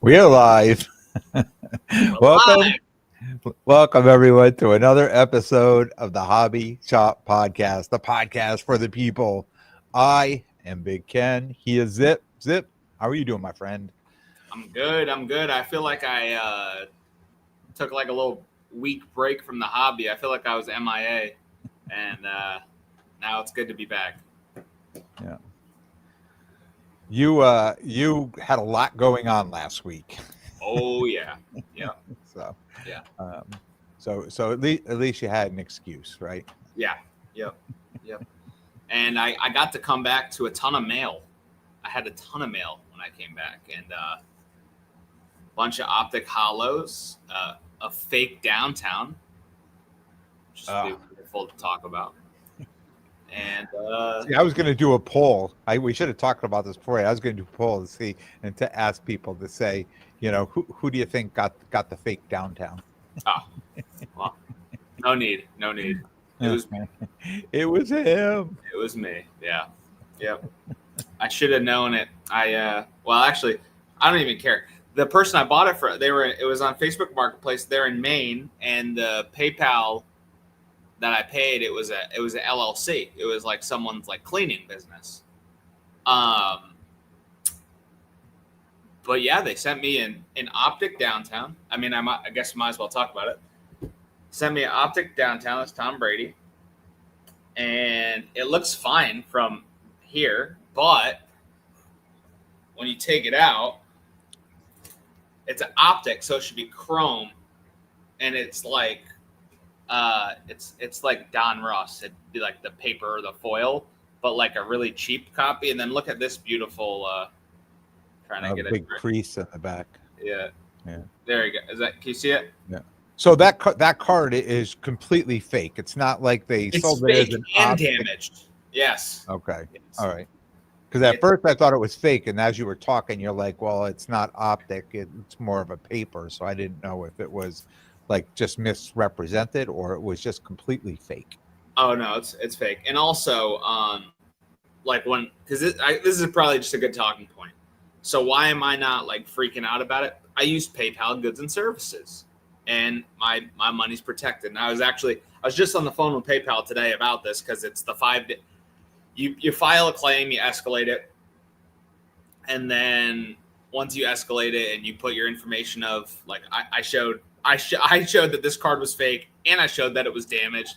We're live. welcome, welcome everyone to another episode of the Hobby Shop Podcast, the podcast for the people. I am Big Ken. He is Zip. Zip, how are you doing, my friend? I'm good. I feel like I took like a little week break from the hobby. I feel like I was MIA, and now it's good to be back. Yeah. You had a lot going on last week. Oh yeah, yeah. So yeah. So at least you had an excuse, right? Yeah. Yep. And I got to come back to a ton of mail. I had a ton of mail when I came back, and a bunch of Optic hollows, a fake downtown, which is beautiful to talk about. And see, I was going to do a poll. We should have talked about this before. I was going to do a poll to see and to ask people to say, who do you think got the fake downtown? Well, no need. It was me. It was him. It was me. Yeah. Yep. I should have known it. Actually, I don't even care. The person I bought it for, it was on Facebook Marketplace. They're in Maine, and the PayPal that I paid, it was a LLC. It was like someone's like cleaning business. But yeah, they sent me an Optic downtown. I mean, I guess might as well talk about it. Sent me an Optic downtown. It's Tom Brady, and it looks fine from here, but when you take it out, it's an Optic, so it should be chrome, and it's like it's like Don Ross. It'd be like the paper or the foil, but like a really cheap copy. And then look at this beautiful. Trying to get a big crease in the back. Yeah. There you go. Can you see it? Yeah. So that card is completely fake. It's not like they sold it as an and Optic. Damaged. Yes. Okay. Yes. All right. Because at first I thought it was fake, and as you were talking, you're like, "Well, it's not Optic; it's more of a paper." So I didn't know if it was like just misrepresented or it was just completely fake. Oh no, it's fake. And also, because this is probably just a good talking point. So why am I not like freaking out about it? I use PayPal goods and services, and my money's protected. And I was just on the phone with PayPal today about this because it's the 5 day. You file a claim, you escalate it, and then once you escalate it and you put your information of like I showed that this card was fake, and I showed that it was damaged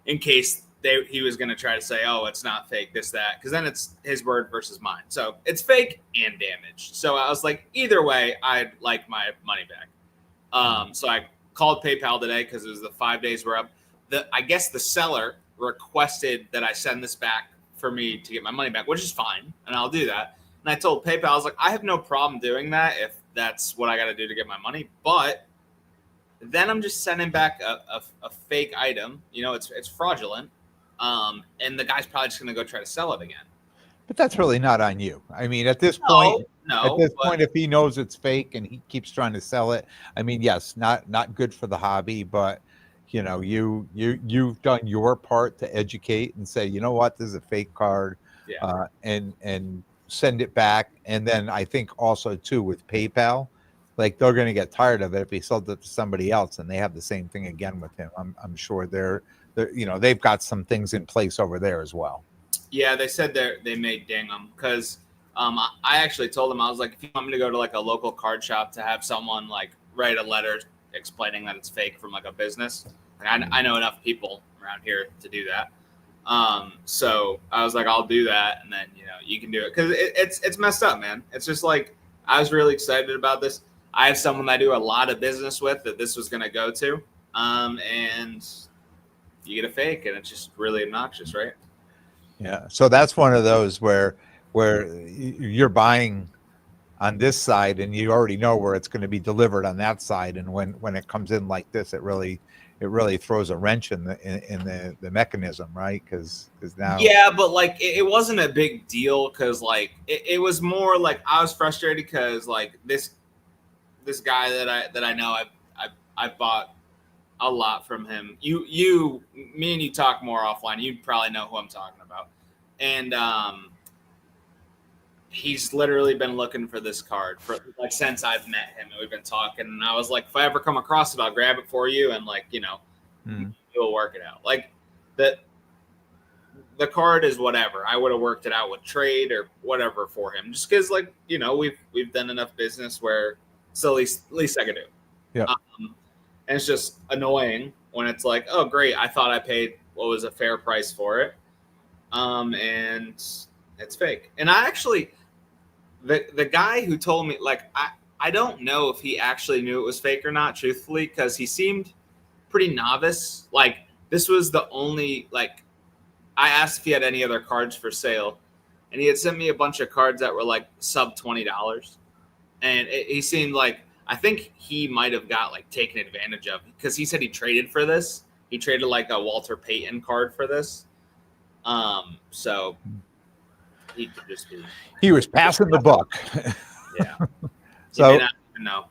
in case he was going to try to say, oh, it's not fake, this, that, because then it's his word versus mine. So it's fake and damaged. So I was like, either way, I'd like my money back. So I called PayPal today because it was the 5 days were up. I guess the seller requested that I send this back for me to get my money back, which is fine, and I'll do that. And I told PayPal, I was like, I have no problem doing that if that's what I got to do to get my money, but then I'm just sending back a fake item. It's fraudulent. And the guy's probably just going to go try to sell it again. But that's really not on you. I mean, at this point, if he knows it's fake and he keeps trying to sell it, I mean, yes, not good for the hobby, but you've done your part to educate and say, you know what, this is a fake card, and send it back. And then I think also too with PayPal, like they're going to get tired of it if he sold it to somebody else and they have the same thing again with him. I'm sure they've got some things in place over there as well. Yeah, they said they may ding them because I actually told them, I was like, if you want me to go to like a local card shop to have someone like write a letter explaining that it's fake from like a business, I know enough people around here to do that. So I was like, I'll do that, and then you can do it because it's messed up, man. It's just like I was really excited about this. I have someone I do a lot of business with that this was going to go to, and you get a fake, and it's just really obnoxious, right? Yeah. So that's one of those where you're buying on this side and you already know where it's going to be delivered on that side, and when it comes in like this, it really throws a wrench in the mechanism, right? Because now, yeah, but like it wasn't a big deal because like it was more like I was frustrated because like this guy that I know I've bought a lot from him. Me and you talk more offline. You probably know who I'm talking about. And he's literally been looking for this card for like since I've met him, and we've been talking. And I was like, if I ever come across it, I'll grab it for you, and like, you know, we'll work it out. Like that. The card is whatever. I would have worked it out with trade or whatever for him, just because, like, you know, we've done enough business where it's the least I could do. Yeah. And it's just annoying when it's like, oh, great, I thought I paid what was a fair price for it, and it's fake. And I actually, the guy who told me, like, I don't know if he actually knew it was fake or not, truthfully, because he seemed pretty novice. Like, this was the only, like, I asked if he had any other cards for sale, and he had sent me a bunch of cards that were like sub $20. And he seemed like, I think he might have got like taken advantage of, because he said he traded for this. He traded like a Walter Payton card for this. So he could just be. He was passing the buck. Yeah. So may not even know.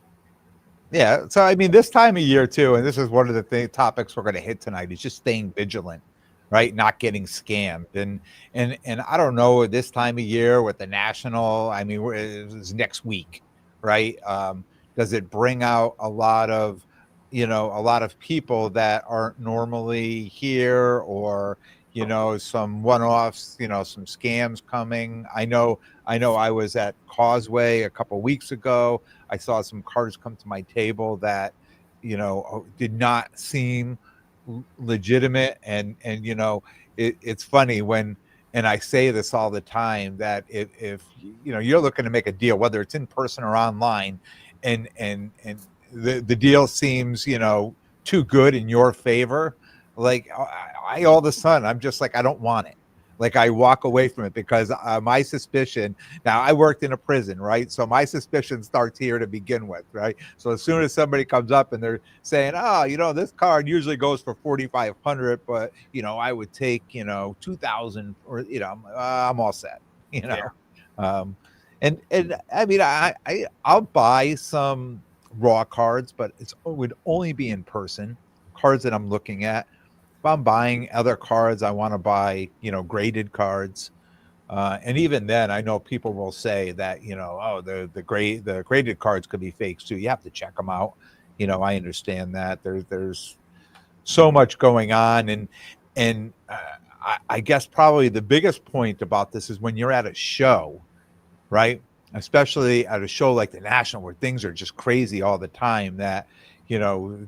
Yeah. So I mean, this time of year too, and this is one of the topics we're going to hit tonight, is just staying vigilant. Right, not getting scammed, and I don't know, this time of year with the national. I mean, it's next week, right? Does it bring out a lot of people that aren't normally here, or some one-offs, some scams coming? I know. I was at Causeway a couple weeks ago. I saw some cards come to my table that did not seem legitimate, and it's funny when, and I say this all the time, that if you're looking to make a deal, whether it's in person or online, and the deal seems too good in your favor, like I all of a sudden I'm just like, I don't want it. Like, I walk away from it, because my suspicion, now I worked in a prison, right? So my suspicion starts here to begin with, right? So as soon as somebody comes up and they're saying, oh, this card usually goes for $4,500, but, I would take, $2,000, or, I'm all set, Yeah. And I mean, I'll buy some raw cards, but it would only be in person, cards that I'm looking at. If I'm buying other cards, I want to buy, graded cards. And even then, I know people will say that, the graded cards could be fakes too. You have to check them out. I understand that there's so much going on. And I guess probably the biggest point about this is when you're at a show, right? Especially at a show like the National, where things are just crazy all the time, that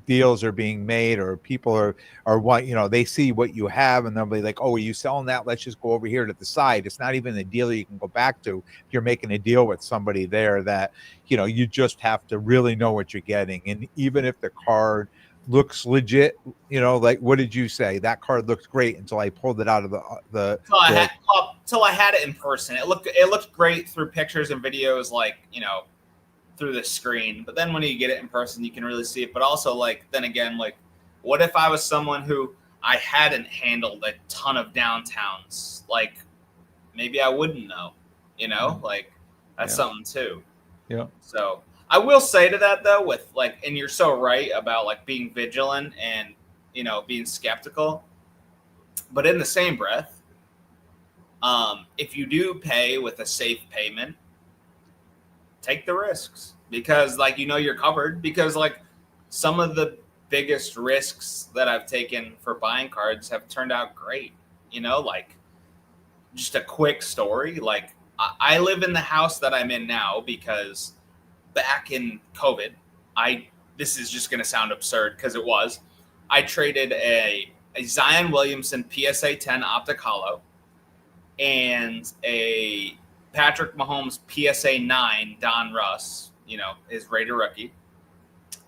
deals are being made, or people are what, they see what you have, and they'll be like, oh, are you selling that? Let's just go over here to the side. It's not even a deal you can go back to. If you're making a deal with somebody there, that you just have to really know what you're getting. And even if the card looks legit, like, what did you say? That card looked great until I pulled it out of till I had it in person. It looked great through pictures and videos, like, through the screen, but then when you get it in person, you can really see it. But also, like, then again, like, what if I was someone who I hadn't handled a ton of downtowns? Like, maybe I wouldn't know, like, that's something too. Yeah. So I will say to that, though, with like, and you're so right about like being vigilant and, being skeptical, but in the same breath, if you do pay with a safe payment, take the risks, because like, you're covered, because like some of the biggest risks that I've taken for buying cards have turned out great. Like, just a quick story. Like, I live in the house that I'm in now because back in COVID, this is just going to sound absurd, because it was, I traded a Zion Williamson PSA 10 Optic Hollow and a Patrick Mahomes PSA 9 Don Russ, his Raider rookie.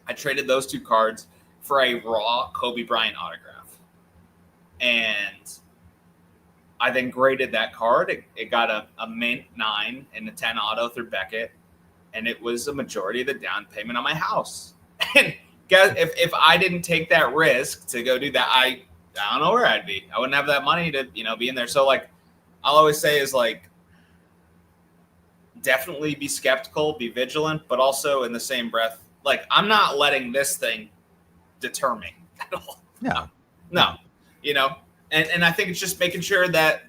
I traded those two cards for a raw Kobe Bryant autograph. And I then graded that card. It got a mint 9 and a 10 auto through Beckett. And it was a majority of the down payment on my house. And guys, if I didn't take that risk to go do that, I don't know where I'd be. I wouldn't have that money to, be in there. So like, I'll always say is like, definitely be skeptical, be vigilant, but also in the same breath, like, I'm not letting this thing deter me at all. No. And I think it's just making sure that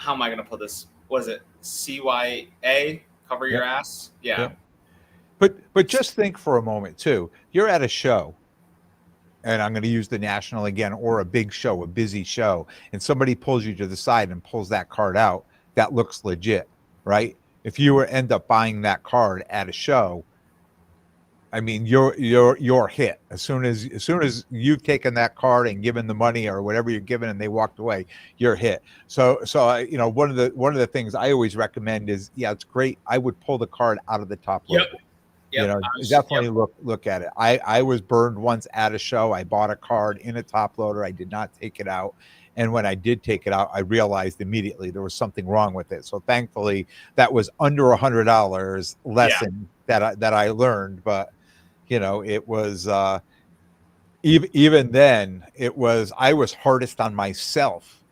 how am I going to put this? Was it CYA? Cover your ass? Yeah. But just think for a moment too. You're at a show, and I'm going to use the National again, or a big show, a busy show, and somebody pulls you to the side and pulls that card out. That looks legit, right? If you end up buying that card at a show, I mean, you're hit as soon as you've taken that card and given the money or whatever you're given, and they walked away, you're hit. So you know, one of the things I always recommend is, yeah, it's great. I would pull the card out of the top loader. You know, definitely look at it. I was burned once at a show. I bought a card in a top loader. I did not take it out. And when I did take it out, I realized immediately there was something wrong with it. So thankfully that was under $100 lesson that I learned. But you know, it was even then I was hardest on myself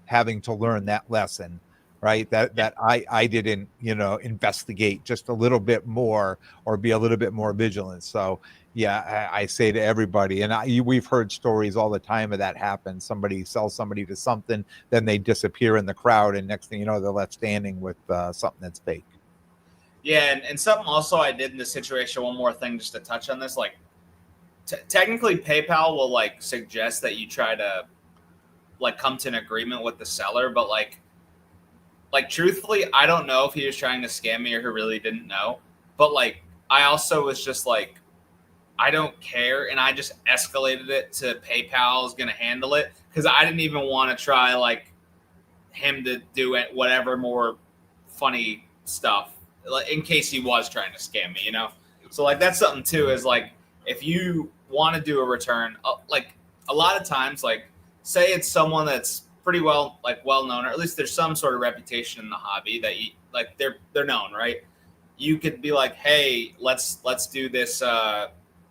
having to learn that lesson, right? That I didn't, you know, investigate just a little bit more or be a little bit more vigilant. So yeah, I say to everybody, and we've heard stories all the time of that happen. Somebody sells somebody to something, then they disappear in the crowd, and next thing you know, they're left standing with something that's fake. Yeah, and something also I did in this situation, one more thing just to touch on this, like technically PayPal will like suggest that you try to like come to an agreement with the seller, but like truthfully, I don't know if he was trying to scam me or he really didn't know. But like I also was just like, I don't care, and I just escalated it to PayPal is going to handle it, because I didn't even want to try like him to do it, whatever more funny stuff, in case he was trying to scam me, you know? So like that's something too, is like if you want to do a return, like a lot of times, like say it's someone that's pretty well known, or at least there's some sort of reputation in the hobby that you like, they're known, right? You could be like, hey, let's do this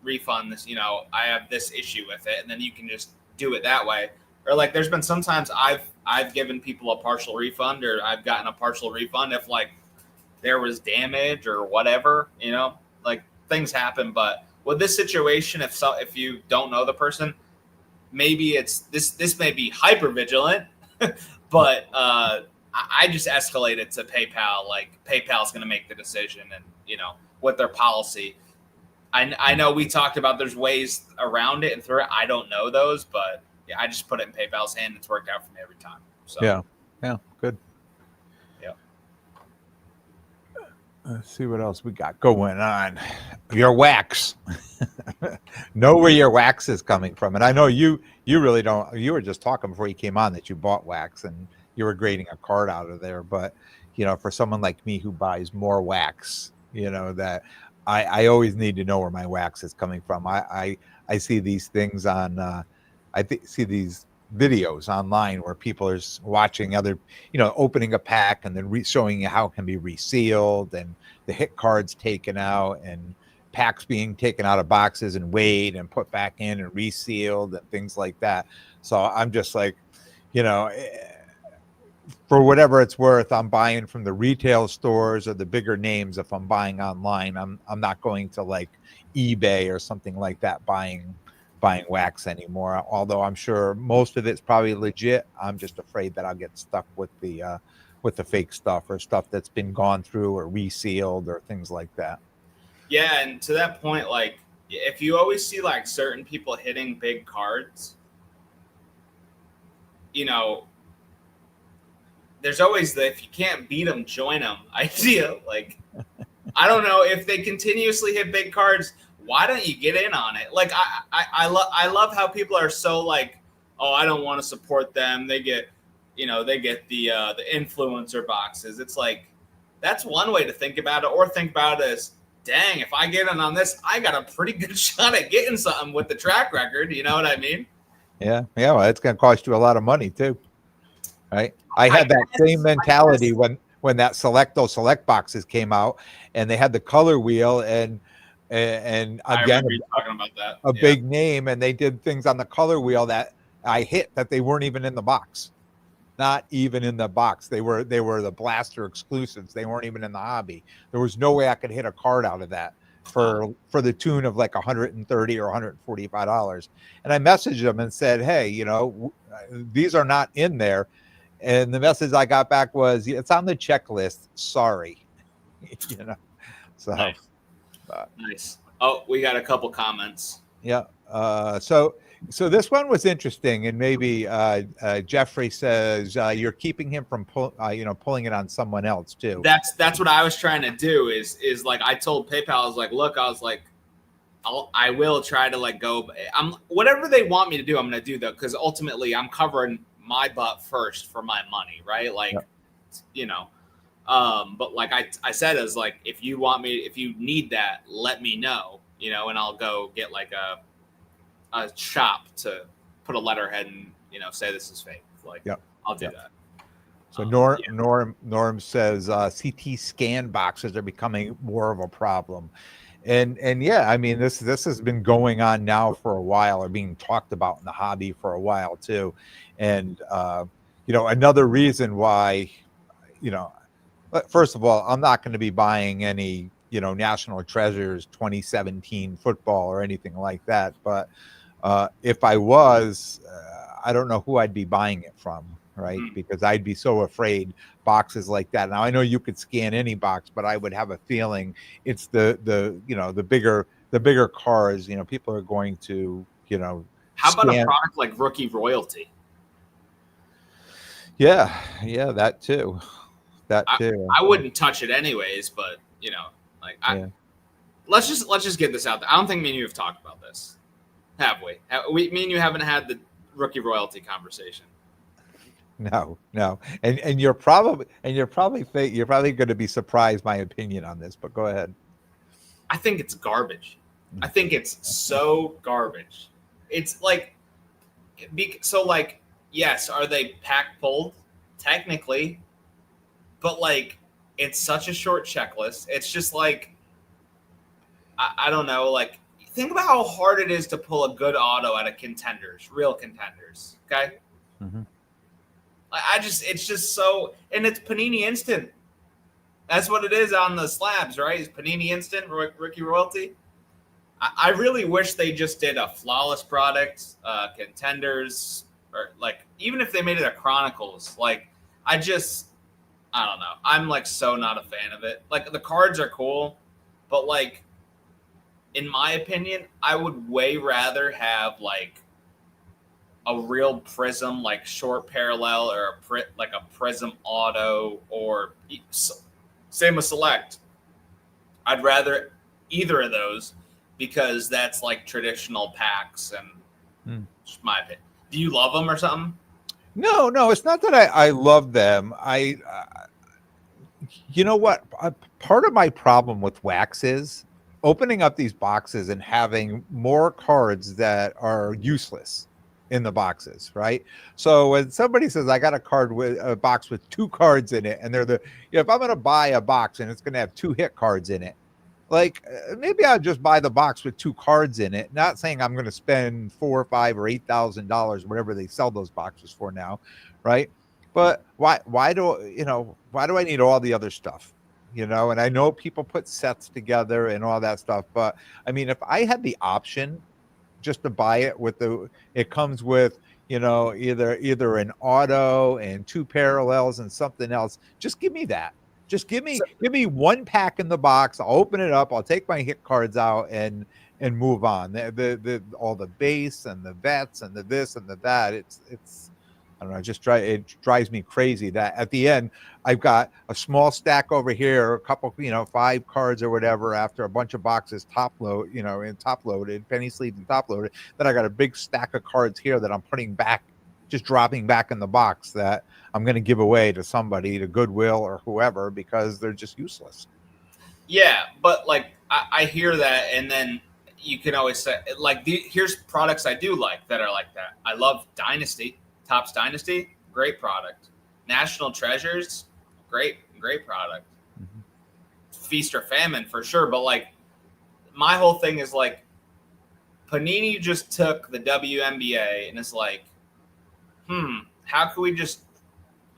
refund, this, you know, I have this issue with it, and then you can just do it that way. Or like there's been sometimes I've given people a partial refund, or I've gotten a partial refund if like there was damage or whatever, you know, like things happen. But with this situation, if you don't know the person, maybe it's this may be hyper vigilant, but I just escalated to PayPal. Like PayPal's going to make the decision, and you know, with their policy. I know we talked about there's ways around it and through it. I don't know those, but yeah, I just put it in PayPal's hand. It's worked out for me every time. So yeah, good. Yeah. Let's see what else we got going on. Your wax. Know where your wax is coming from. And I know you really don't. You were just talking before you came on that you bought wax and you were grading a card out of there. But, you know, for someone like me who buys more wax, you know, that I always need to know where my wax is coming from. I see these things on, see these videos online where people are watching other, you know, opening a pack and then showing you how it can be resealed, and the hit cards taken out, and packs being taken out of boxes and weighed and put back in and resealed and things like that. So I'm just like, you know, for whatever it's worth, I'm buying from the retail stores or the bigger names. If I'm buying online, I'm not going to like eBay or something like that buying wax anymore. Although I'm sure most of it's probably legit. I'm just afraid that I'll get stuck with the fake stuff, or stuff that's been gone through or resealed or things like that. Yeah, and to that point, like if you always see like certain people hitting big cards, you know, there's always the if you can't beat them, join them idea. Like, I don't know, if they continuously hit big cards, why don't you get in on it? Like, I love how people are so like, oh, I don't want to support them. They get, you know, the influencer boxes. It's like, that's one way to think about it, or think about it as, dang, if I get in on this, I got a pretty good shot at getting something with the track record. You know what I mean? Yeah. Well, it's going to cost you a lot of money too, right? I had that same mentality when that select boxes came out, and they had the color wheel, and again, talking about that. A big name, and they did things on the color wheel that I hit that they weren't even in the box. Not even in the box. They were the blaster exclusives. They weren't even in the hobby. There was no way I could hit a card out of that for the tune of like $130 or $145. And I messaged them and said, hey, you know, these are not in there. And the message I got back was, it's on the checklist. Sorry. So nice. Nice. Oh, we got a couple comments. Yeah. So this one was interesting, and maybe Jeffrey says you're keeping him from pulling it on someone else too. That's what I was trying to do. Is like I told PayPal, I was like, look, I was like, I will try to like go. I'm whatever they want me to do, I'm going to do though, because ultimately I'm covering my butt first for my money, right? Like, but like I said, is like if you need that, let me know, and I'll go get like a shop to put a letterhead and say this is fake. Like, I'll do that. So Norm says CT scan boxes are becoming more of a problem, and yeah, I mean this has been going on now for a while, or being talked about in the hobby for a while too, and another reason why, first of all, I'm not going to be buying any National Treasures 2017 football or anything like that, but if I was, I don't know who I'd be buying it from, right? Because I'd be so afraid boxes like that. Now I know you could scan any box, but I would have a feeling it's the bigger cars. People are going to How about a product like Rookie Royalty? Yeah, that too. I wouldn't touch it anyways, but let's just get this out there. I don't think me and you have talked about this. Have we? Me and you haven't had the Rookie Royalty conversation. No, and you're probably going to be surprised my opinion on this, but go ahead. I think it's garbage. I think it's so garbage. It's like, so like, yes, are they pack pulled? Technically, but like, it's such a short checklist. It's just like, I don't know, like. Think about how hard it is to pull a good auto out of contenders, real contenders. Okay. Mm-hmm. It's just so, and it's Panini Instant. That's what it is on the slabs, right? It's Panini Instant, Rookie Royalty. I really wish they just did a flawless product, contenders, or like, even if they made it a Chronicles, like, I don't know. I'm like so not a fan of it. Like, the cards are cool, but like, in my opinion, I would way rather have like a real Prism, like short parallel, or like a Prism auto, or same with Select. I'd rather either of those, because that's like traditional packs, and just my opinion. Do you love them or something? No, it's not that I love them. You know what? Part of my problem with wax is opening up these boxes and having more cards that are useless in the boxes, right? So when somebody says, I got a box with 2 cards in it, and they're if I'm going to buy a box and it's going to have 2 hit cards in it, like maybe I'll just buy the box with 2 cards in it. Not saying I'm going to spend $4 or $5 or $8,000, whatever they sell those boxes for now, right? But why do I need all the other stuff? And I know people put sets together and all that stuff, but I mean, if I had the option just to buy it it comes with, either an auto and 2 parallels and something else, just give me that. Just give me 1 pack in the box. I'll open it up. I'll take my hit cards out and move on. The all the base and the vets and the this and the that. It's I don't know. It drives me crazy that at the end I've got a small stack over here, a couple, 5 cards or whatever, after a bunch of boxes top loaded, penny sleeved and top loaded. Then I got a big stack of cards here that I'm putting back, just dropping back in the box that I'm going to give away to somebody, to Goodwill or whoever, because they're just useless. Yeah, but like I hear that, and then you can always say, like, here's products I do like that are like that. I love Dynasty. Topps Dynasty, great product. National Treasures, great product. Mm-hmm. Feast or Famine for sure, but like my whole thing is like Panini just took the WNBA and it's like, how can we just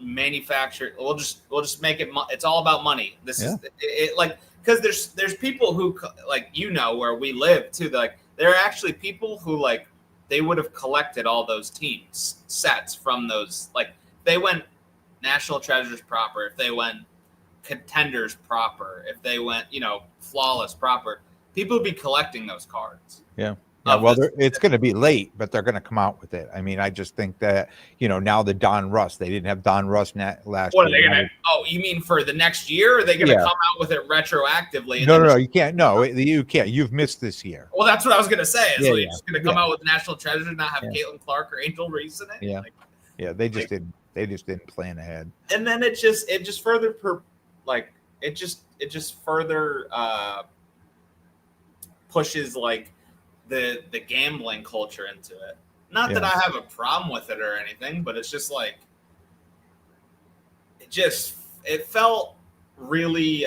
manufacture? We'll just make it. It's all about money. This is it, like, because there's people who, like, where we live too. Like, there are actually people who, like, they would have collected all those teams sets from those. Like, they went National Treasures proper, if they went Contenders proper, if they went, Flawless proper, people would be collecting those cards. Yeah. Yeah, well, it's going to be late, but they're going to come out with it. I mean, I just think that, now the Don Russ, they didn't have Don Russ last year. What are they going to? Oh, you mean for the next year? Or are they going to come out with it retroactively? No, you can't. No, you can't. You've missed this year. Well, that's what I was going to say. You're just going to come out with National Treasure and not have Caitlin Clark or Angel Reese in it? Yeah. They just didn't. They just didn't plan ahead. And then it just further further pushes the gambling culture into it. Not that I have a problem with it or anything, but it's just it felt really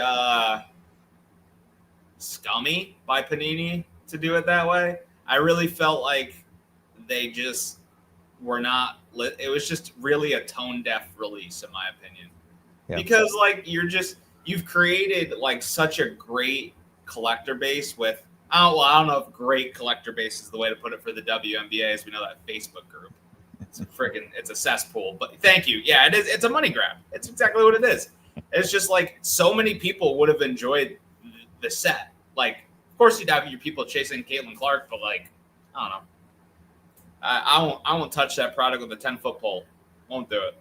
scummy by Panini to do it that way. I really felt like they just were not lit. It was just really a tone deaf release, in my opinion, because you've created such a great collector base with. I don't know if great collector base is the way to put it for the WNBA, as we know that Facebook group. It's a cesspool. But thank you. Yeah, it is. It's a money grab. It's exactly what it is. It's just so many people would have enjoyed the set. Of course you'd have your people chasing Caitlin Clark, but I don't know. I won't touch that product with a 10-foot pole. Won't do it.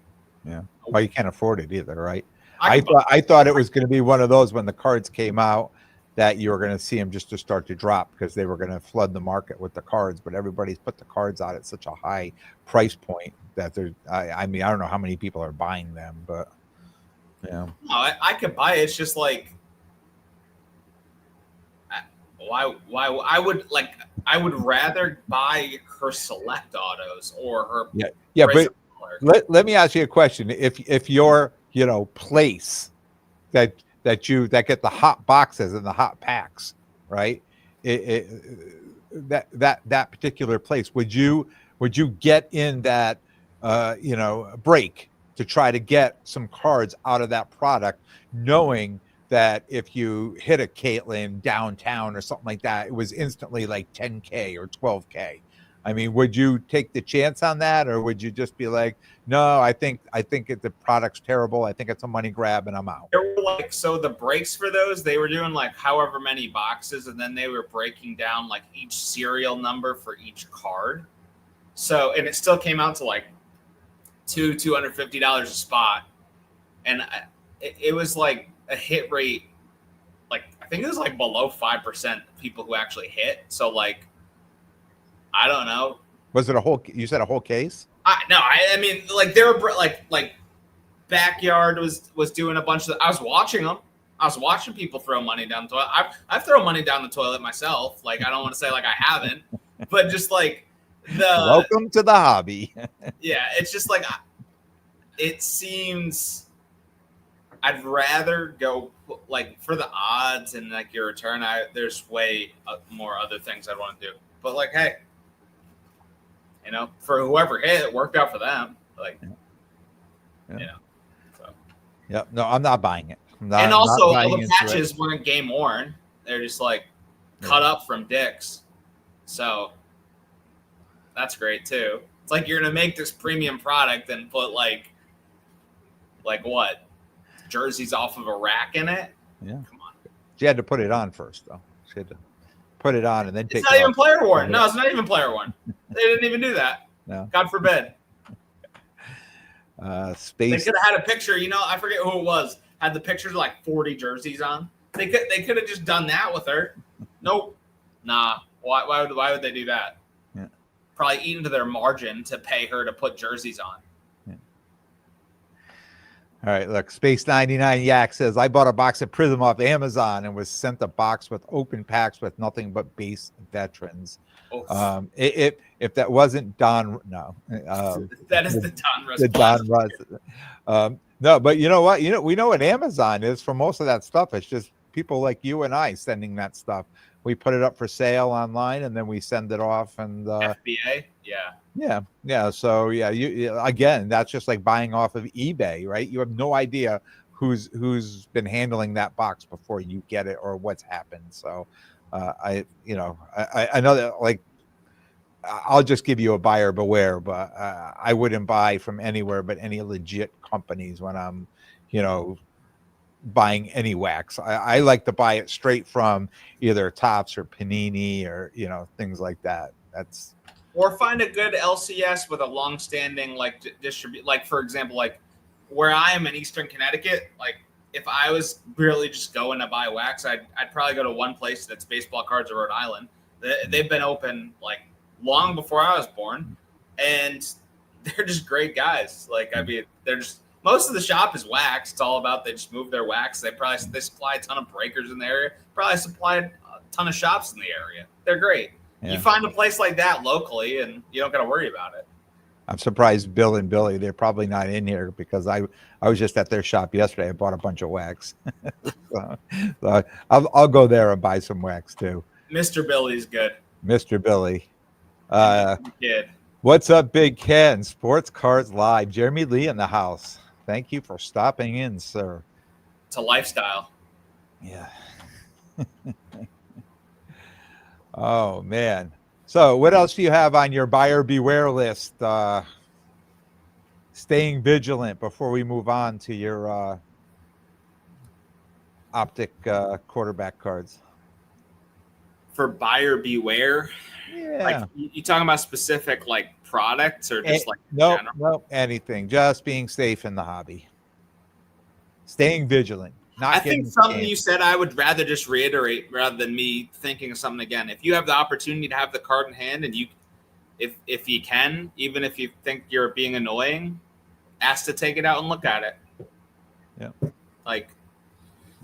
Yeah. Well, you can't afford it either, right? I thought it was going to be one of those when the cards came out that you were going to see them just to start to drop because they were going to flood the market with the cards, but everybody's put the cards out at such a high price point that there's, I mean, I don't know how many people are buying them, but No, I could buy it. It's just why I would rather buy her select autos or her. Yeah. But let me ask you a question. If your, place that get the hot boxes and the hot packs, right? That particular place, would you get in that break to try to get some cards out of that product, knowing that if you hit a Caitlin downtown or something like that, it was instantly like 10K or 12K? I mean, would you take the chance on that, or would you just be like, no, I think the product's terrible. I think it's a money grab and I'm out. There were so the breaks for those, they were doing however many boxes, and then they were breaking down each serial number for each card. So, and it still came out to $250 a spot. And it was a hit rate. I think it was below 5% people who actually hit. So I don't know. Was it you said a whole case? No, I mean, they were Backyard was doing a bunch of. I was watching them. I was watching people throw money down the toilet. I've thrown money down the toilet myself. I don't want to say I haven't, but just welcome to the hobby. Yeah, it's just it seems. I'd rather go for the odds and your return. There's way more other things I'd want to do. But hey. For whoever hit, it worked out for them. So. Yep. No, I'm not buying it. And also, all the patches weren't game worn. They're just cut up from Dick's. So that's great too. It's you're gonna make this premium product and put what jerseys off of a rack in it. Yeah. Come on. She had to put it on first, though. She had to put it on and then take it off. It's not even player worn. No, it's not even player worn. They didn't even do that. No. God forbid. Space. They could have had a picture. I forget who it was. Had the pictures of 40 jerseys on. They could have just done that with her. Nope. Nah. Why would they do that? Yeah. Probably eat into their margin to pay her to put jerseys on. Yeah. All right. Look, Space 99 Yak says, I bought a box of Prism off Amazon and was sent a box with open packs with nothing but base veterans. If that wasn't Don, no. That is the Don Russ. The Don Russ. No, but you know what? We know what Amazon is for most of that stuff. It's just people like you and I sending that stuff. We put it up for sale online and then we send it off. And FBA, yeah. So you again, that's just like buying off of eBay, right? You have no idea who's been handling that box before you get it or what's happened. So I know that I'll just give you a buyer beware, but I wouldn't buy from anywhere but any legit companies when I'm, buying any wax. I like to buy it straight from either Tops or Panini or, things like that. Or find a good LCS with a long-standing distribute. Like, for example, like where I am in Eastern Connecticut, like if I was really just going to buy wax, I'd probably go to one place that's Baseball Cards of Rhode Island. They've been open like long before I was born, and they're just great guys. Like, I mean, they're just, most of the shop is wax. It's all about, they just move their wax. They supply a ton of breakers in the area. Probably supply a ton of shops in the area. They're great. Yeah. You find a place like that locally, and you don't got to worry about it. I'm surprised Bill and Billy, they're probably not in here, because I was just at their shop yesterday. I bought a bunch of wax. so I'll go there and buy some wax too. Mr. Billy's good. Mr. Billy. Kid. What's up, Big Ken? Sports Cards Live. Jeremy Lee in the house. Thank you for stopping in, sir. It's a lifestyle. Yeah. Oh, man. So what else do you have on your buyer beware list? Staying vigilant before we move on to your Optic quarterback cards. For buyer beware? Yeah. Like, you talking about specific like products or just no, anything. Just being safe in the hobby. Staying vigilant. I think something you said I would rather just reiterate rather than me thinking of something again. If you have the opportunity to have the card in hand, and if you can, even if you think you're being annoying, ask to take it out and look at it. Yeah. Like,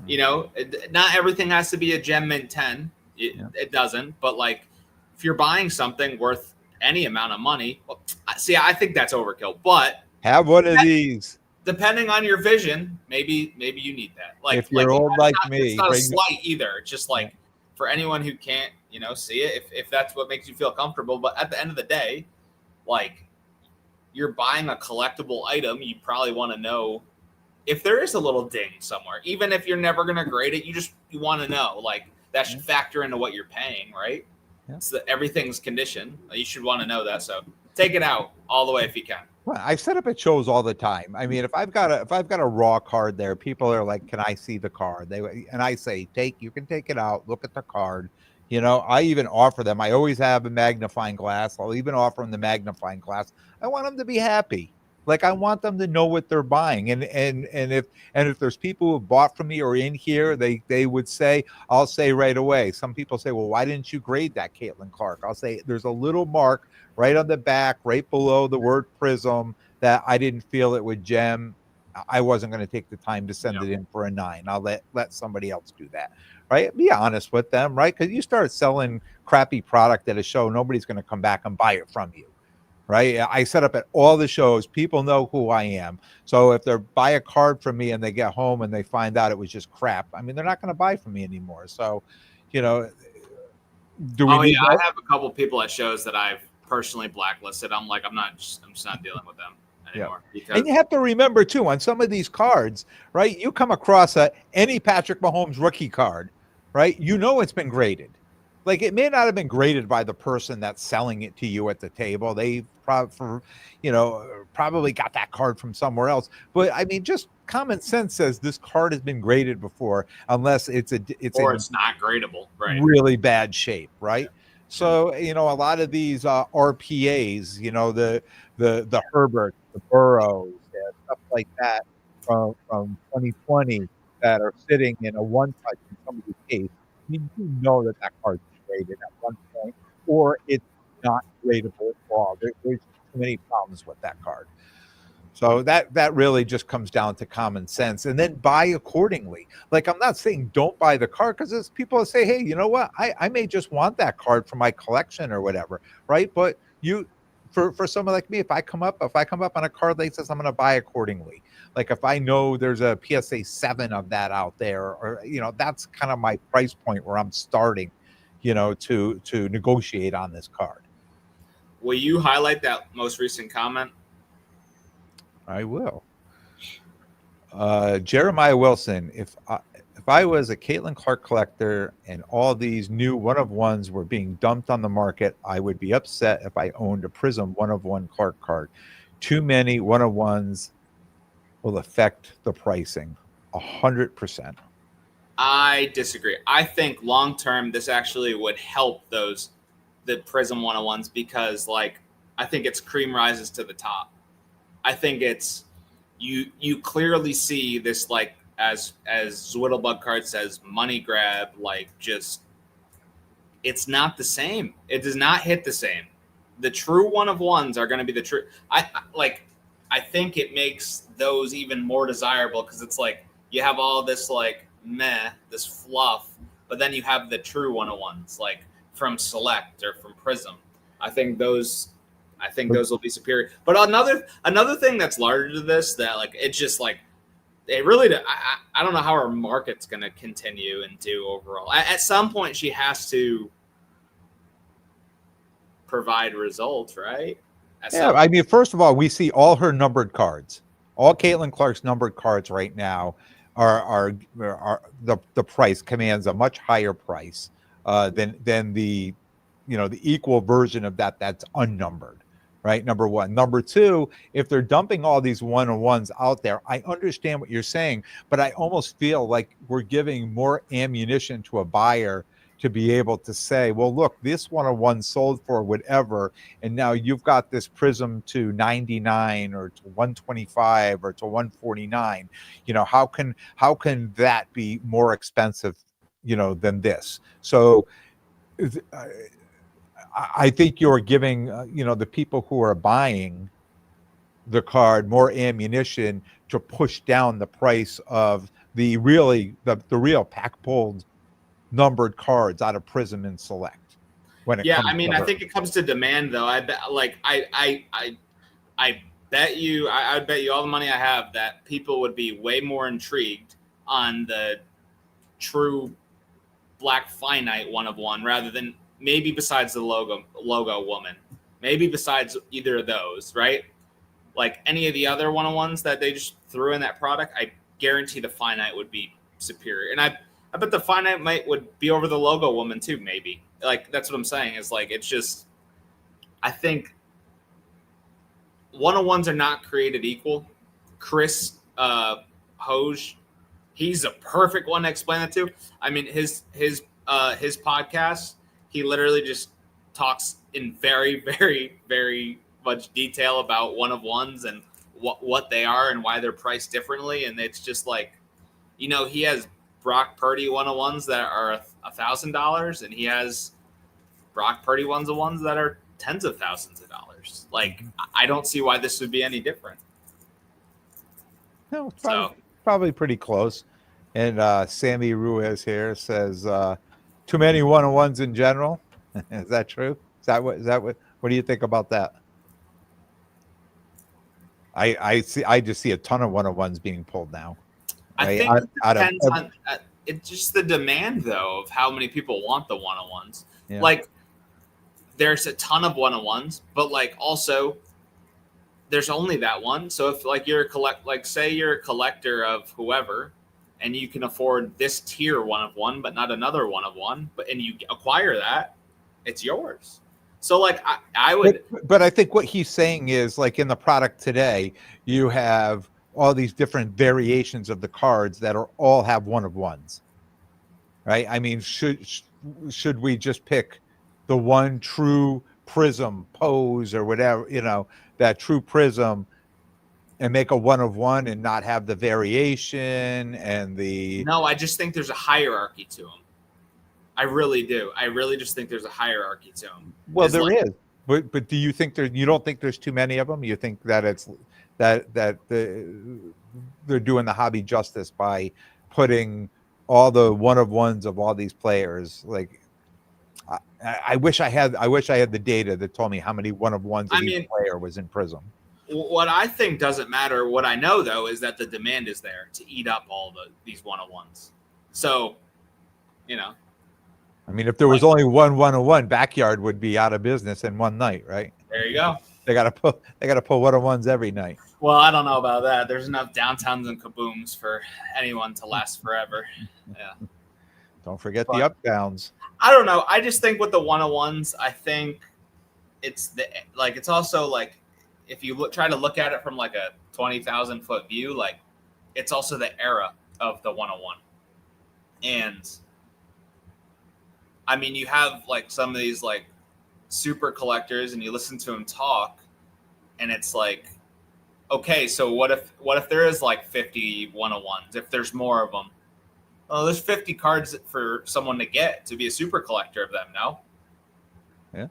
not everything has to be a gem mint 10. It doesn't. But like, if you're buying something worth any amount of money, well, see, I think that's overkill. But have one of these. Depending on your vision, maybe you need that. Like, if you're old like me, it's not a slight either. It's just like for anyone who can't, see it, if that's what makes you feel comfortable. But at the end of the day, like, you're buying a collectible item, you probably want to know if there is a little ding somewhere. Even if you're never going to grade it, you want to know. Like, that should factor into what you're paying, right? Yeah. So that everything's conditioned. You should want to know that. So take it out all the way if you can. Well, I set up at shows all the time. I mean, if I've got a raw card there, people are like, "Can I see the card?" And I say, you can take it out, look at the card. I even offer them. I always have a magnifying glass. I'll even offer them the magnifying glass. I want them to be happy. Like, I want them to know what they're buying. And if there's people who have bought from me or in here, they would say, I'll say right away. Some people say, well, why didn't you grade that, Caitlin Clark? I'll say there's a little mark right on the back, right below the word Prism, that I didn't feel it would gem. I wasn't going to take the time to send it in for a 9. I'll let somebody else do that, right? Be honest with them, right? Because you start selling crappy product at a show, nobody's going to come back and buy it from you, right? I set up at all the shows. People know who I am. So if they buy a card from me and they get home and they find out it was just crap, I mean, they're not going to buy from me anymore. So, I have a couple people at shows that I've personally blacklisted. I'm just not dealing with them anymore. Yeah. And you have to remember too, on some of these cards, right? You come across any Patrick Mahomes rookie card, right? It's been graded. Like, it may not have been graded by the person that's selling it to you at the table. They probably got that card from somewhere else. But I mean, just common sense says this card has been graded before, unless it's not gradable, right? Really bad shape, right? Yeah. So, a lot of these RPAs, the Herbert, the Burrows, stuff like that from 2020 that are sitting in a one-touch in somebody's case, you do know that card's graded at one point, or it's not gradable at all. There's too many problems with that card. So that really just comes down to common sense, and then buy accordingly. Like, I'm not saying don't buy the card, because there's people that say, hey, you know what? I may just want that card for my collection or whatever, right? But for someone like me, if I come up on a card that says I'm going to buy accordingly, like if I know there's a PSA 7 of that out there, or that's kind of my price point where I'm starting, to negotiate on this card. Will you highlight that most recent comment? I will. Jeremiah Wilson, if if I was a Caitlin Clark collector and all these new 1-of-1s were being dumped on the market, I would be upset if I owned a Prism 1-of-1 Clark card. Too many 1-of-1s will affect the pricing 100%. I disagree. I think long term this actually would help the Prism 1-of-1s because like I think it's cream rises to the top. I think it's you clearly see this like as Zwiddlebug card says, money grab, like just it's not the same. It does not hit the same. The true 1-of-1s are going to be the true. I think it makes those even more desirable because it's like you have all this like this fluff, but then you have the true 1-of-1s like from Select or from Prism. I think those will be superior. But another thing that's larger to this that like it's just like it really I don't know how our market's going to continue and do overall. At some point she has to provide results, right? Yeah, I mean, first of all, we see all her numbered cards. All Caitlin Clark's numbered cards right now are the price commands a much higher price than the the equal version of that's unnumbered, right? Number one. Number two, if they're dumping all these 1-of-1s out there, I understand what you're saying, but I almost feel like we're giving more ammunition to a buyer to be able to say, well, look, this 1-of-1 sold for whatever, and now you've got this Prism to 99 or to 125 or to 149. How can that be more expensive, than this? So I think you're giving, the people who are buying the card more ammunition to push down the price of the real pack pulled numbered cards out of Prism and Select. I think it comes to demand though. I bet I bet you I would bet you all the money I have that people would be way more intrigued on the true black finite 1-of-1 rather than maybe besides the logo woman, maybe besides either of those, right? Like any of the other 1-of-1s that they just threw in that product, I guarantee the finite would be superior. And I bet the finite would be over the logo woman too, maybe. Like that's what I'm saying. Is like it's just I think 1-of-1s are not created equal. Chris Hoge, he's a perfect one to explain that to. I mean his podcast, he literally just talks in very, very, very much detail about 1-of-1s and what they are and why they're priced differently. And it's just like, he has Brock Purdy 1-of-1s that are $1,000, and he has Brock Purdy 1-of-1s that are tens of thousands of dollars. Like, I don't see why this would be any different. No, it's probably pretty close. And Sammy Ruiz here says, too many 1-of-1s in general. Is that true? What do you think about that? I just see a ton of 1-of-1s being pulled now. I think it depends on it's just the demand though of how many people want the 1-of-1s. Yeah. Like there's a ton of 1-of-1s, but like also there's only that one. So if like say you're a collector of whoever and you can afford this tier 1-of-1 but not another 1-of-1, and you acquire that, it's yours. So like I would but I think what he's saying is like in the product today you have all these different variations of the cards that all have 1-of-1s, right? I mean, should we just pick the one true Prism pose or whatever, that true Prism, and make a 1-of-1 and not have the variation and the? No, I just think there's a hierarchy to them. I really do. I really just think there's a hierarchy to them. Well, there is, but do you think you don't think there's too many of them? You think that it's they're doing the hobby justice by putting all the 1-of-1s of all these players? Like, I wish I had the data that told me how many 1-of-1s of each player was in Prism. What I think doesn't matter. What I know though is that the demand is there to eat up all these 1-of-1s. So, I mean, if there was only one 1-of-1, Backyard would be out of business in one night, right? There you go. They gotta pull 1-on-1s every night. Well, I don't know about that. There's enough downtowns and kabooms for anyone to last forever. Yeah. Don't forget the up downs. I don't know. I just think with the 1-on-1s, I think it's also like if you try to look at it from like a 20,000 foot view, like it's also the era of the 1-on-1. And I mean, you have like some of these like super collectors and you listen to them talk and it's like, okay, so what if there is like 50 1-on-1s, if there's more of them? Well, there's 50 cards for someone to get to be a super collector of them, no? Yeah.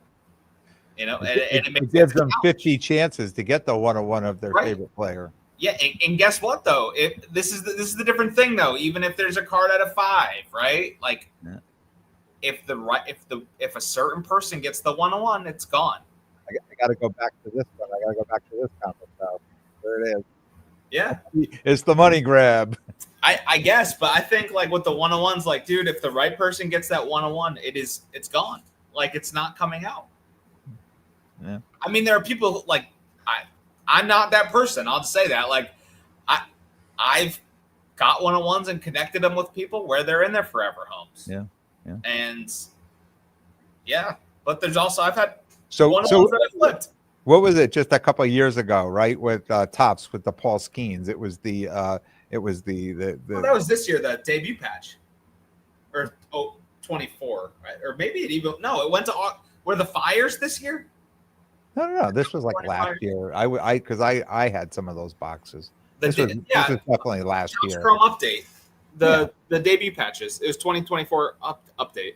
You know, it gives them 50 chances to get the 1-on-1 of their favorite player. Yeah, and guess what though? If this is the different thing though. Even if there's a card out of 5, right? Like, if a certain person gets the 1-on-1, it's gone. I got to go back to this one. I got to go back to this comic now. There it is. Yeah, it's the money grab. I guess, but I think like with the 1-on-1s, like, dude, if the right person gets that 1-on-1, it's gone. Like, it's not coming out. Yeah. I mean, there are people like I'm not that person. I'll just say that. Like, I've got 1-on-1s and connected them with people where they're in their forever homes. Yeah. Yeah. And yeah, but there's also I've had so that I flipped. What was it just a couple of years ago, right? With Topps with the Paul Skeens. It was the that was this year, the debut patch. Or 24, right? Or maybe it went to were the Fires this year? No. This was like last year. I had some of those boxes. This was definitely last year. Chrome update. The debut patches. It was 2024 update.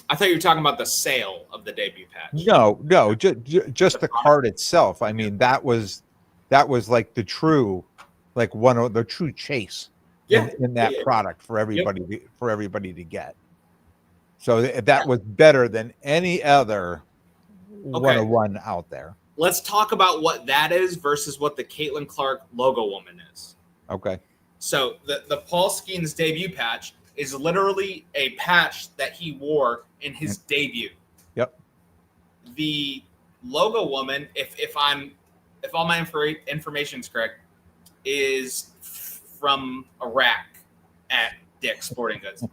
I thought you were talking about the sale of the debut patch. No, just the card itself. I mean, that was like the true, like one of the true chase in that product for everybody to get. So that was better than any other 1-on-1 out there. Let's talk about what that is versus what the Caitlin Clark logo woman is. Okay. So the Paul Skeens debut patch is literally a patch that he wore in his debut. Yep. The logo woman, if all my information is correct, is from Iraq at Dick's Sporting Goods.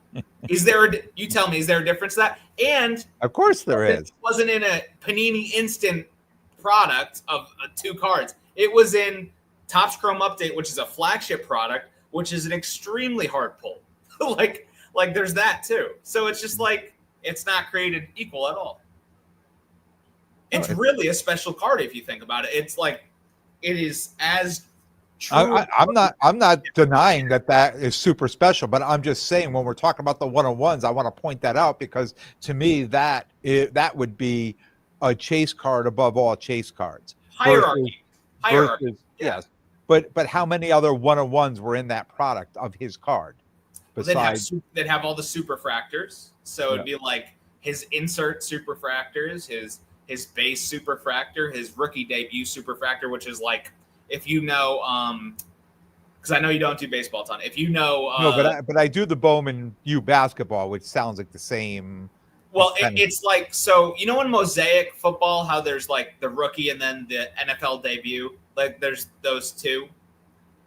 You tell me, is there a difference to that? And of course there is. It wasn't in a Panini Instant product of 2 cards. It was in Topps Chrome Update, which is a flagship product, which is an extremely hard pull. like there's that too. So it's just like it's not created equal at all. It's really a special card if you think about it. It's like it is as true. I'm not denying that is super special, but I'm just saying when we're talking about the 1-on-1s, I want to point that out because to me that would be a chase card above all chase cards. Hierarchy. Yes. But how many other 1-on-1s were in that product of his card? Besides, they'd have all the superfractors. So it'd be like his insert superfractors, his base superfractor, his rookie debut superfractor, which is like, if you know, because I know you don't do baseball a ton. If you know, but I do the Bowman U basketball, which sounds like the same. Well, it's like, so you know in Mosaic football how there's like the rookie and then the NFL debut, like there's those two,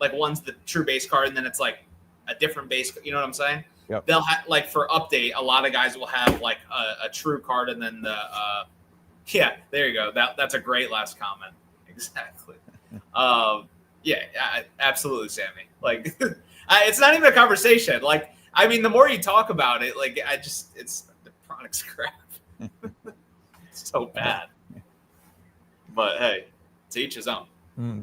like one's the true base card and then it's like a different base. You know what I'm saying? Yep. They'll have like for update, a lot of guys will have like a true card and then the there you go. That's a great last comment. Exactly. Absolutely, Sammy. Like, it's not even a conversation. Like, I mean, the more you talk about it, like, it's the product's crap. It's so bad. But hey, to each his own.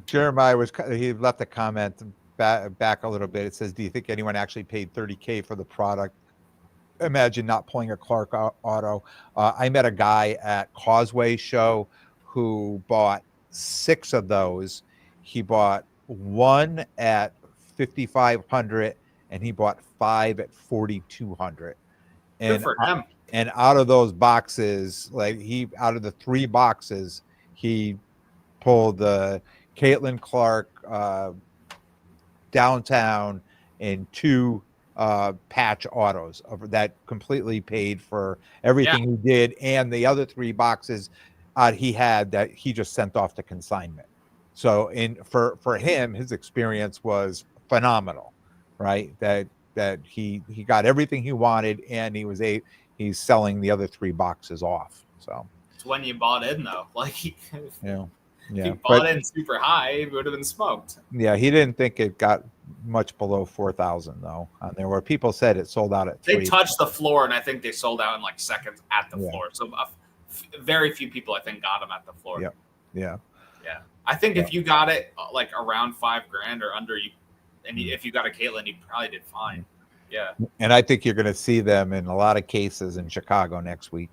Jeremiah he left a comment back a little bit. It says, "Do you think anyone actually paid $30,000 for the product? Imagine not pulling a Clark auto." I met a guy at Causeway show who bought 6 of those. He bought 1 at $5,500 and he bought 5 at $4,200. Good for him. And out of those boxes, out of the 3 boxes, he pulled the Caitlin Clark downtown and 2 patch autos that completely paid for everything he did, and the other 3 boxes he had that he just sent off to consignment. So for him, his experience was phenomenal, right? That he got everything he wanted, and he's selling the other 3 boxes off. So it's when you bought in, though. Like, if you bought in super high, it would have been smoked. Yeah, he didn't think it got much below 4,000 though. There were people said it sold out at 3. They touched the floor, and I think they sold out in like seconds at the floor. So very few people, I think, got them at the floor. Yeah. I think if you got it like around $5,000 or under, if you got a Caitlin, you probably did fine. Yeah. And I think you're going to see them in a lot of cases in Chicago next week.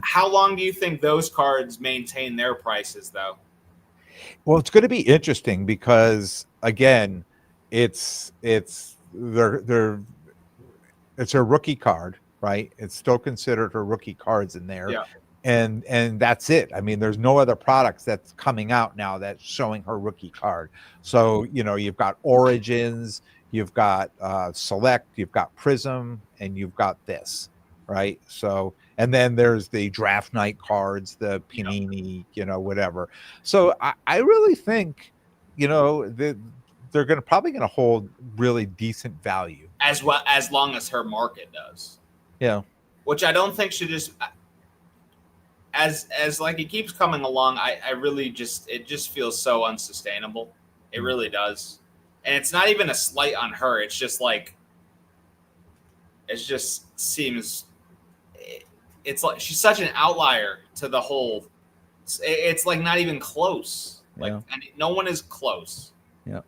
How long do you think those cards maintain their prices, though? Well, it's going to be interesting because, again, it's a rookie card, right? It's still considered her rookie cards in there. Yeah. And that's it. I mean, there's no other products that's coming out now that's showing her rookie card. So, you've got Origins, you've got Select, you've got Prism, and you've got this, right? So, and then there's the draft night cards, the Panini, whatever. So I really think, they're probably going to hold really decent value. As well, as long as her market does. Yeah. Which I don't think should just... As like it keeps coming along, I really it just feels so unsustainable. It really does. And it's not even a slight on her. It's just like, it just seems, it's like she's such an outlier to the whole. It's like not even close. Like, and no one is close. Yeah.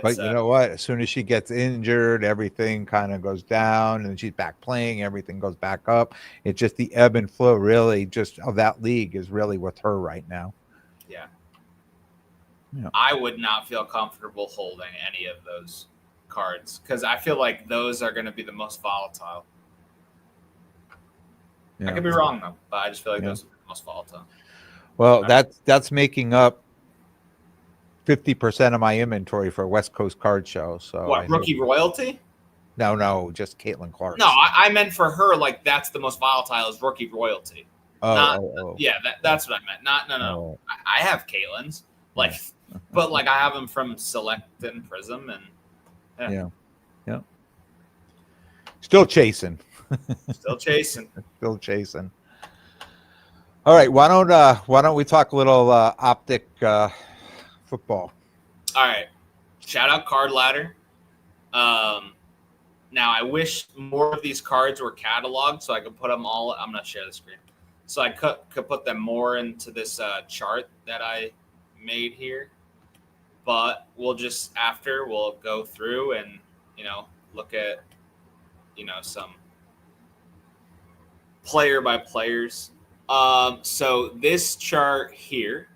But you know what? As soon as she gets injured, everything kind of goes down, and she's back playing. Everything goes back up. It's just the ebb and flow, really, just of that league is really with her right now. Yeah. I would not feel comfortable holding any of those cards because I feel like those are going to be the most volatile. I could be wrong though, but I just feel like those are the most volatile. Well, that's making up 50% of my inventory for West Coast Card Show. So what, rookie royalty? No, just Caitlin Clark. No, I meant for her, like that's the most volatile is rookie royalty. Yeah, that's what I meant. No. I have Caitlin's, like, but like I have them from Select and Prism, and yeah. Still chasing. Still chasing. All right, why don't we talk a little Optic football? All right, shout out Card Ladder. Now I wish more of these cards were cataloged so I could put them all. I'm gonna share the screen, so I could put them more into this chart that I made here. But we'll go through and look at some player by players. So this chart here,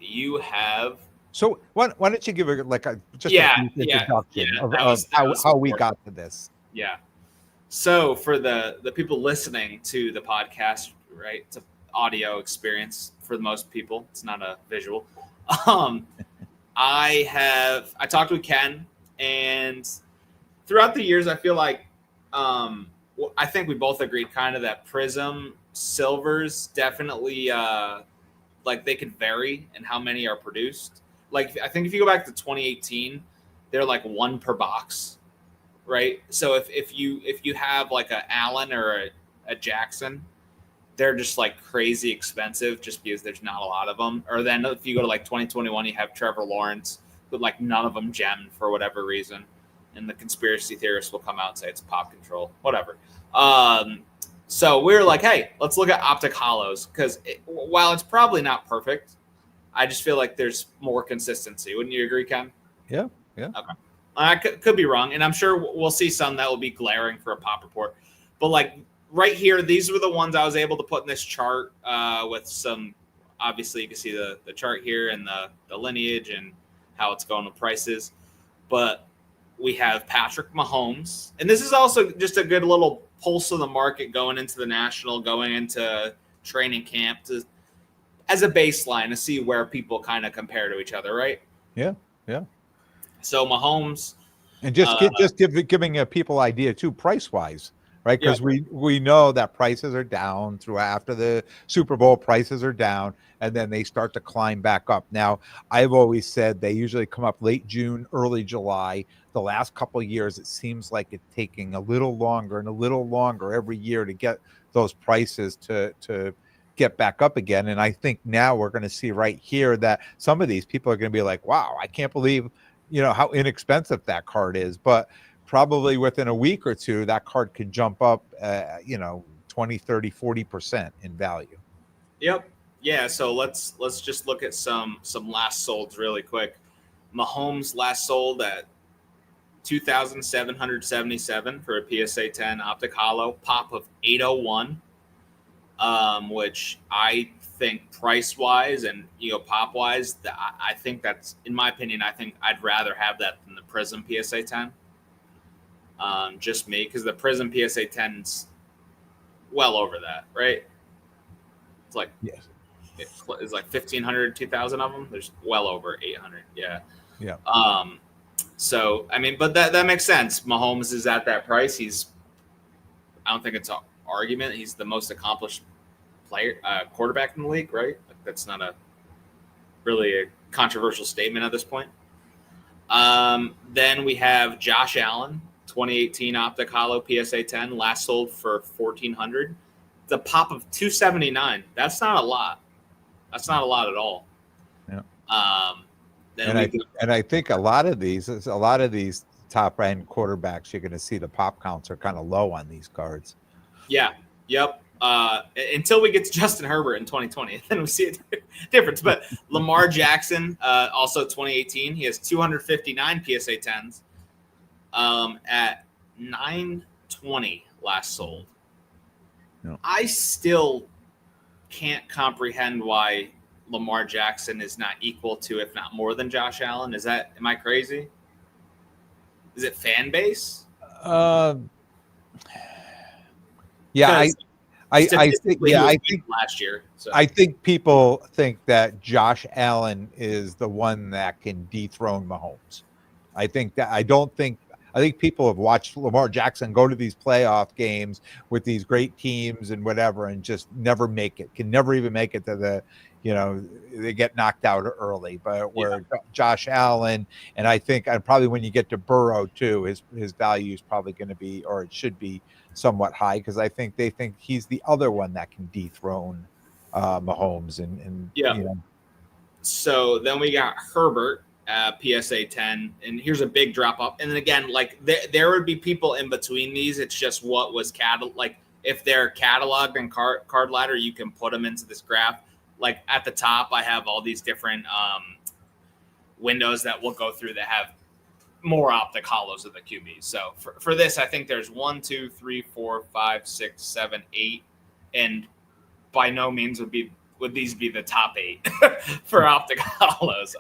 you have. So why don't you give a brief introduction of how we got to this? Yeah. So for the people listening to the podcast, right? It's an audio experience for most people. It's not a visual. I talked with Ken, and throughout the years, I feel like I think we both agreed kind of that Prism silvers definitely like they could vary in how many are produced. Like I think if you go back to 2018, they're like 1 per box, right? So if you have like a Allen or a Jackson, they're just like crazy expensive just because there's not a lot of them. Or then if you go to like 2021, you have Trevor Lawrence, but like none of them gemmed for whatever reason. And the conspiracy theorists will come out and say it's pop control, whatever. So we were like, hey, let's look at Optic Hollows because while it's probably not perfect, I just feel like there's more consistency. Wouldn't you agree, Ken? Yeah. Okay. I could be wrong, and I'm sure we'll see some that will be glaring for a pop report. But like right here, these were the ones I was able to put in this chart with some. Obviously, you can see the chart here and the lineage and how it's going with prices. But we have Patrick Mahomes, and this is also just a good little pulse of the market going into the national, going into training camp as a baseline to see where people kind of compare to each other, right? Yeah. So Mahomes, and giving people idea too, price wise, right? Because yeah. we know that prices are down through after the Super Bowl. Prices are down, and then they start to climb back up. Now, I've always said they usually come up late June, early July. The last couple of years, it seems like it's taking a little longer and a little longer every year to get those prices to get back up again. And I think now we're going to see right here that some of these people are going to be like, wow, I can't believe, how inexpensive that card is. But probably within a week or two, that card could jump up, 20, 30, 40% in value. Yep. Yeah. So let's just look at some last solds really quick. Mahomes last sold at 2,777 for a PSA 10 Optic Holo, pop of 801, which I think price wise and pop wise, I think that's, in my opinion, I think I'd rather have that than the Prism PSA 10. Just me, because the Prism PSA 10's well over that, right? It's like, yes, it's like 1,500, 2,000 of them. There's well over 800. Yeah. Yeah. So I mean, but that makes sense. Mahomes is at that price. I don't think it's an argument. He's the most accomplished quarterback in the league, right? Like, that's not really a controversial statement at this point. Then we have Josh Allen, 2018 Optic Holo PSA 10, last sold for 1,400. The pop of 279. That's not a lot. That's not a lot at all. Yeah. And I think a lot of these top end quarterbacks, you're going to see the pop counts are kind of low on these cards. Yeah. Yep. Until we get to Justin Herbert in 2020, then we see a difference. But Lamar Jackson, also 2018, he has 259 PSA 10s at 920 last sold. No. I still can't comprehend why Lamar Jackson is not equal to, if not more than, Josh Allen. Am I crazy? Is it fan base? Yeah, I think last year. So. I think people think that Josh Allen is the one that can dethrone Mahomes. I think people have watched Lamar Jackson go to these playoff games with these great teams and whatever, and just never even make it to the, they get knocked out early. But where Josh Allen, and I think, and probably when you get to Burrow too, his value is probably going to be, or it should be, somewhat high, because I think they think he's the other one that can dethrone Mahomes. And So then we got Herbert. PSA 10, and here's a big drop off. And then again, like there would be people in between these. It's just what was like if they're cataloged in card ladder, you can put them into this graph. Like at the top, I have all these different windows that we'll go through that have more Optic Holos of the QBs. So for this, I think there's 1, 2, 3, 4, 5, 6, 7, 8, and by no means would these be the top 8 for Optic Holos.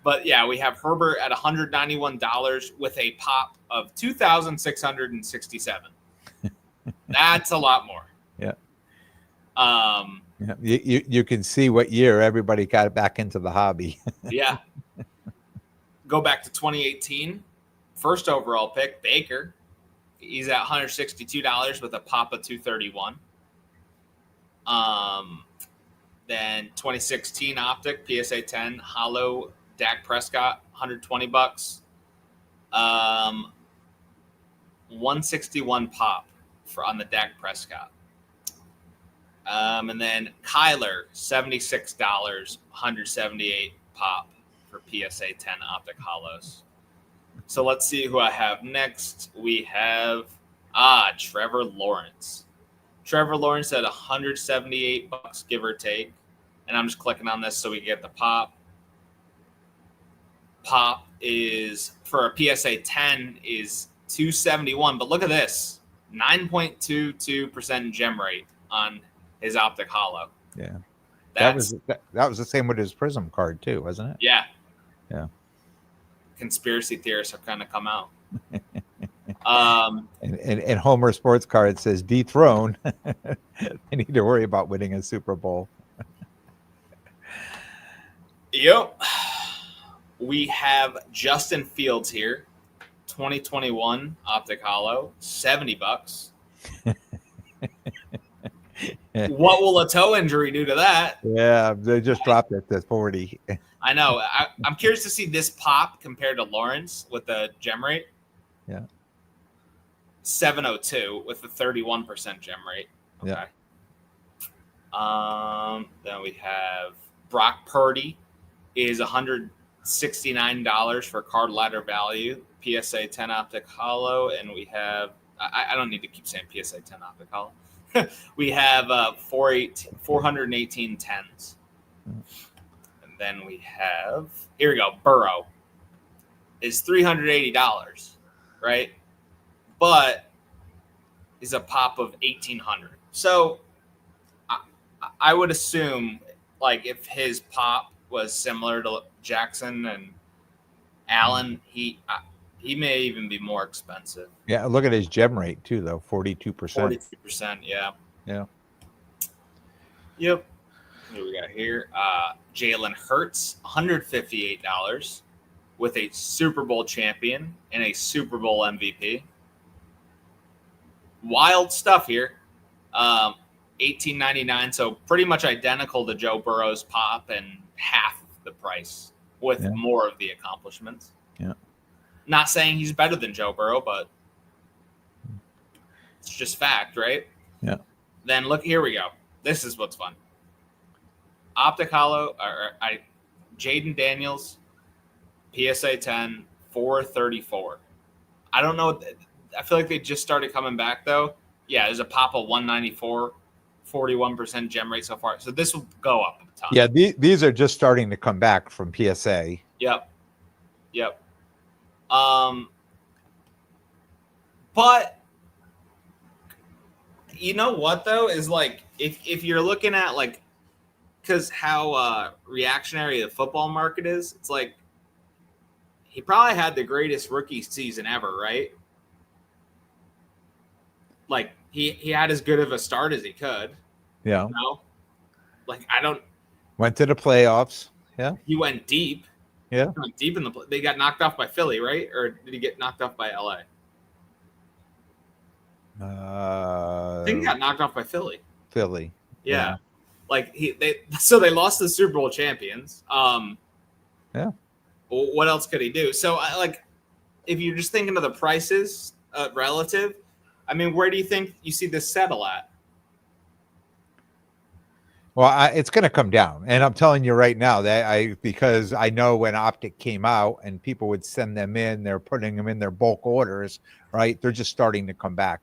But yeah, we have Herbert at $191 with a pop of 2,667. That's a lot more. Yeah. You can see what year everybody got back into the hobby. Yeah. Go back to 2018. First overall pick, Baker. He's at $162 with a pop of 231. Then 2016 Optic PSA 10 Holo Dak Prescott, $120. 161 pop on the Dak Prescott. And then Kyler, $76, 178 pop for PSA 10 Optic Holos. So let's see who I have next. We have Trevor Lawrence. Trevor Lawrence at $178, give or take. And I'm just clicking on this so we get the pop. Pop is for a PSA 10 is 271, but look at this, 9.22% gem rate on his Optic Holo. Yeah, that was the same with his Prism card too, wasn't it? Yeah. Conspiracy theorists have kind of come out. And Homer Sports Card says dethrone. They need to worry about winning a Super Bowl. Yep. We have Justin Fields here, 2021 Optic Hollow, $70. What will a toe injury do to that? Yeah, they just dropped it to 40. I know. I'm curious to see this pop compared to Lawrence with the gem rate. Yeah. 702 with the 31% gem rate. Okay. Yeah. Then we have Brock Purdy is $169 for card ladder value. PSA 10 Optic Hollow, and we have I don't need to keep saying PSA 10 Optic Hollow. We have 418 10s. And then we have, here we go, Burrow is $380, right? But is a pop of 1,800. So I would assume, like, if his pop was similar to Jackson and Allen, he may even be more expensive. Yeah, look at his gem rate too, though, 42%. 42%, yeah. Yeah. Yep. What do we got here? Jalen Hurts, $158 with a Super Bowl champion and a Super Bowl MVP. Wild stuff here. $18.99, so pretty much identical to Joe Burrow's pop and half the price with more of the accomplishments. Yeah. Not saying he's better than Joe Burrow, but it's just fact, right? Yeah. Then look, here we go. This is what's fun. Optic Hollow, Jaden Daniels, PSA 10, 434. I don't know. I feel like they just started coming back, though. Yeah, there's a pop of 194, 41% gem rate so far. So this will go up a ton. Yeah, these are just starting to come back from PSA. Yep. But you know what, though, is like if you're looking at, like, because how reactionary the football market is, it's like he probably had the greatest rookie season ever, right? Like he had as good of a start as he could. Yeah. You know? Like went to the playoffs. Yeah. He went deep. Yeah. He went deep in they got knocked off by Philly, right? Or did he get knocked off by LA? I think he got knocked off by Philly. Philly. Yeah. Like they lost to the Super Bowl champions. Yeah. What else could he do? So if you're just thinking of the prices relative, I mean, where do you think you see this settle at? Well, it's going to come down, and I'm telling you right now that because I know when Optic came out and people would send them in, they're putting them in their bulk orders, right? They're just starting to come back.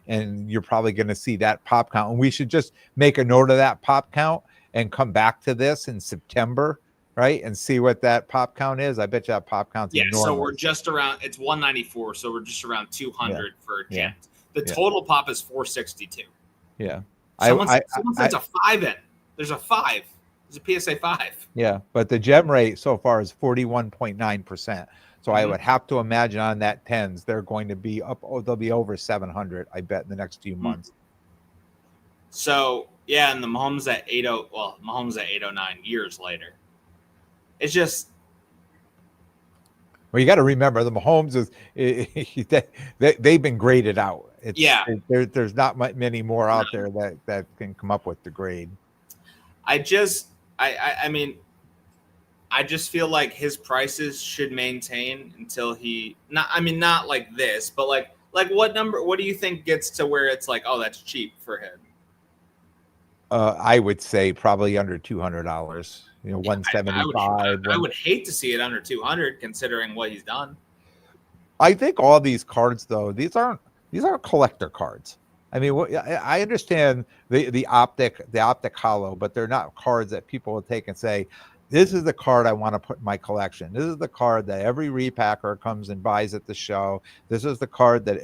And you're probably going to see that pop count, and we should just make a note of that pop count and come back to this in September, right? And see what that pop count is. I bet you that pop count's enormous. So we're just around. It's 194, so we're just around 200 for gems. The total pop is 462. Yeah. Someone sends a 5 in. There's a 5. There's a PSA 5. Yeah, but the gem rate so far is 41.9%. So I would have to imagine on that 10s, they're going to be up. Oh, they'll be over 700, I bet, in the next few months. So, yeah, and the Mahomes at 80, Mahomes at 809 years later. It's just. Well, you got to remember the Mahomes they've been graded out. There's not many more out there that can come up with the grade. I mean, I just feel like his prices should maintain until not like this, but like what do you think gets to where it's like, oh, that's cheap for him? I would say probably under $200. 175. I would hate to see it under 200 considering what he's done. I think all these cards, though, these aren't collector cards. I mean, I understand the optic hollow, but they're not cards that people will take and say, this is the card I want to put in my collection. This is the card that every repacker comes and buys at the show. This is the card that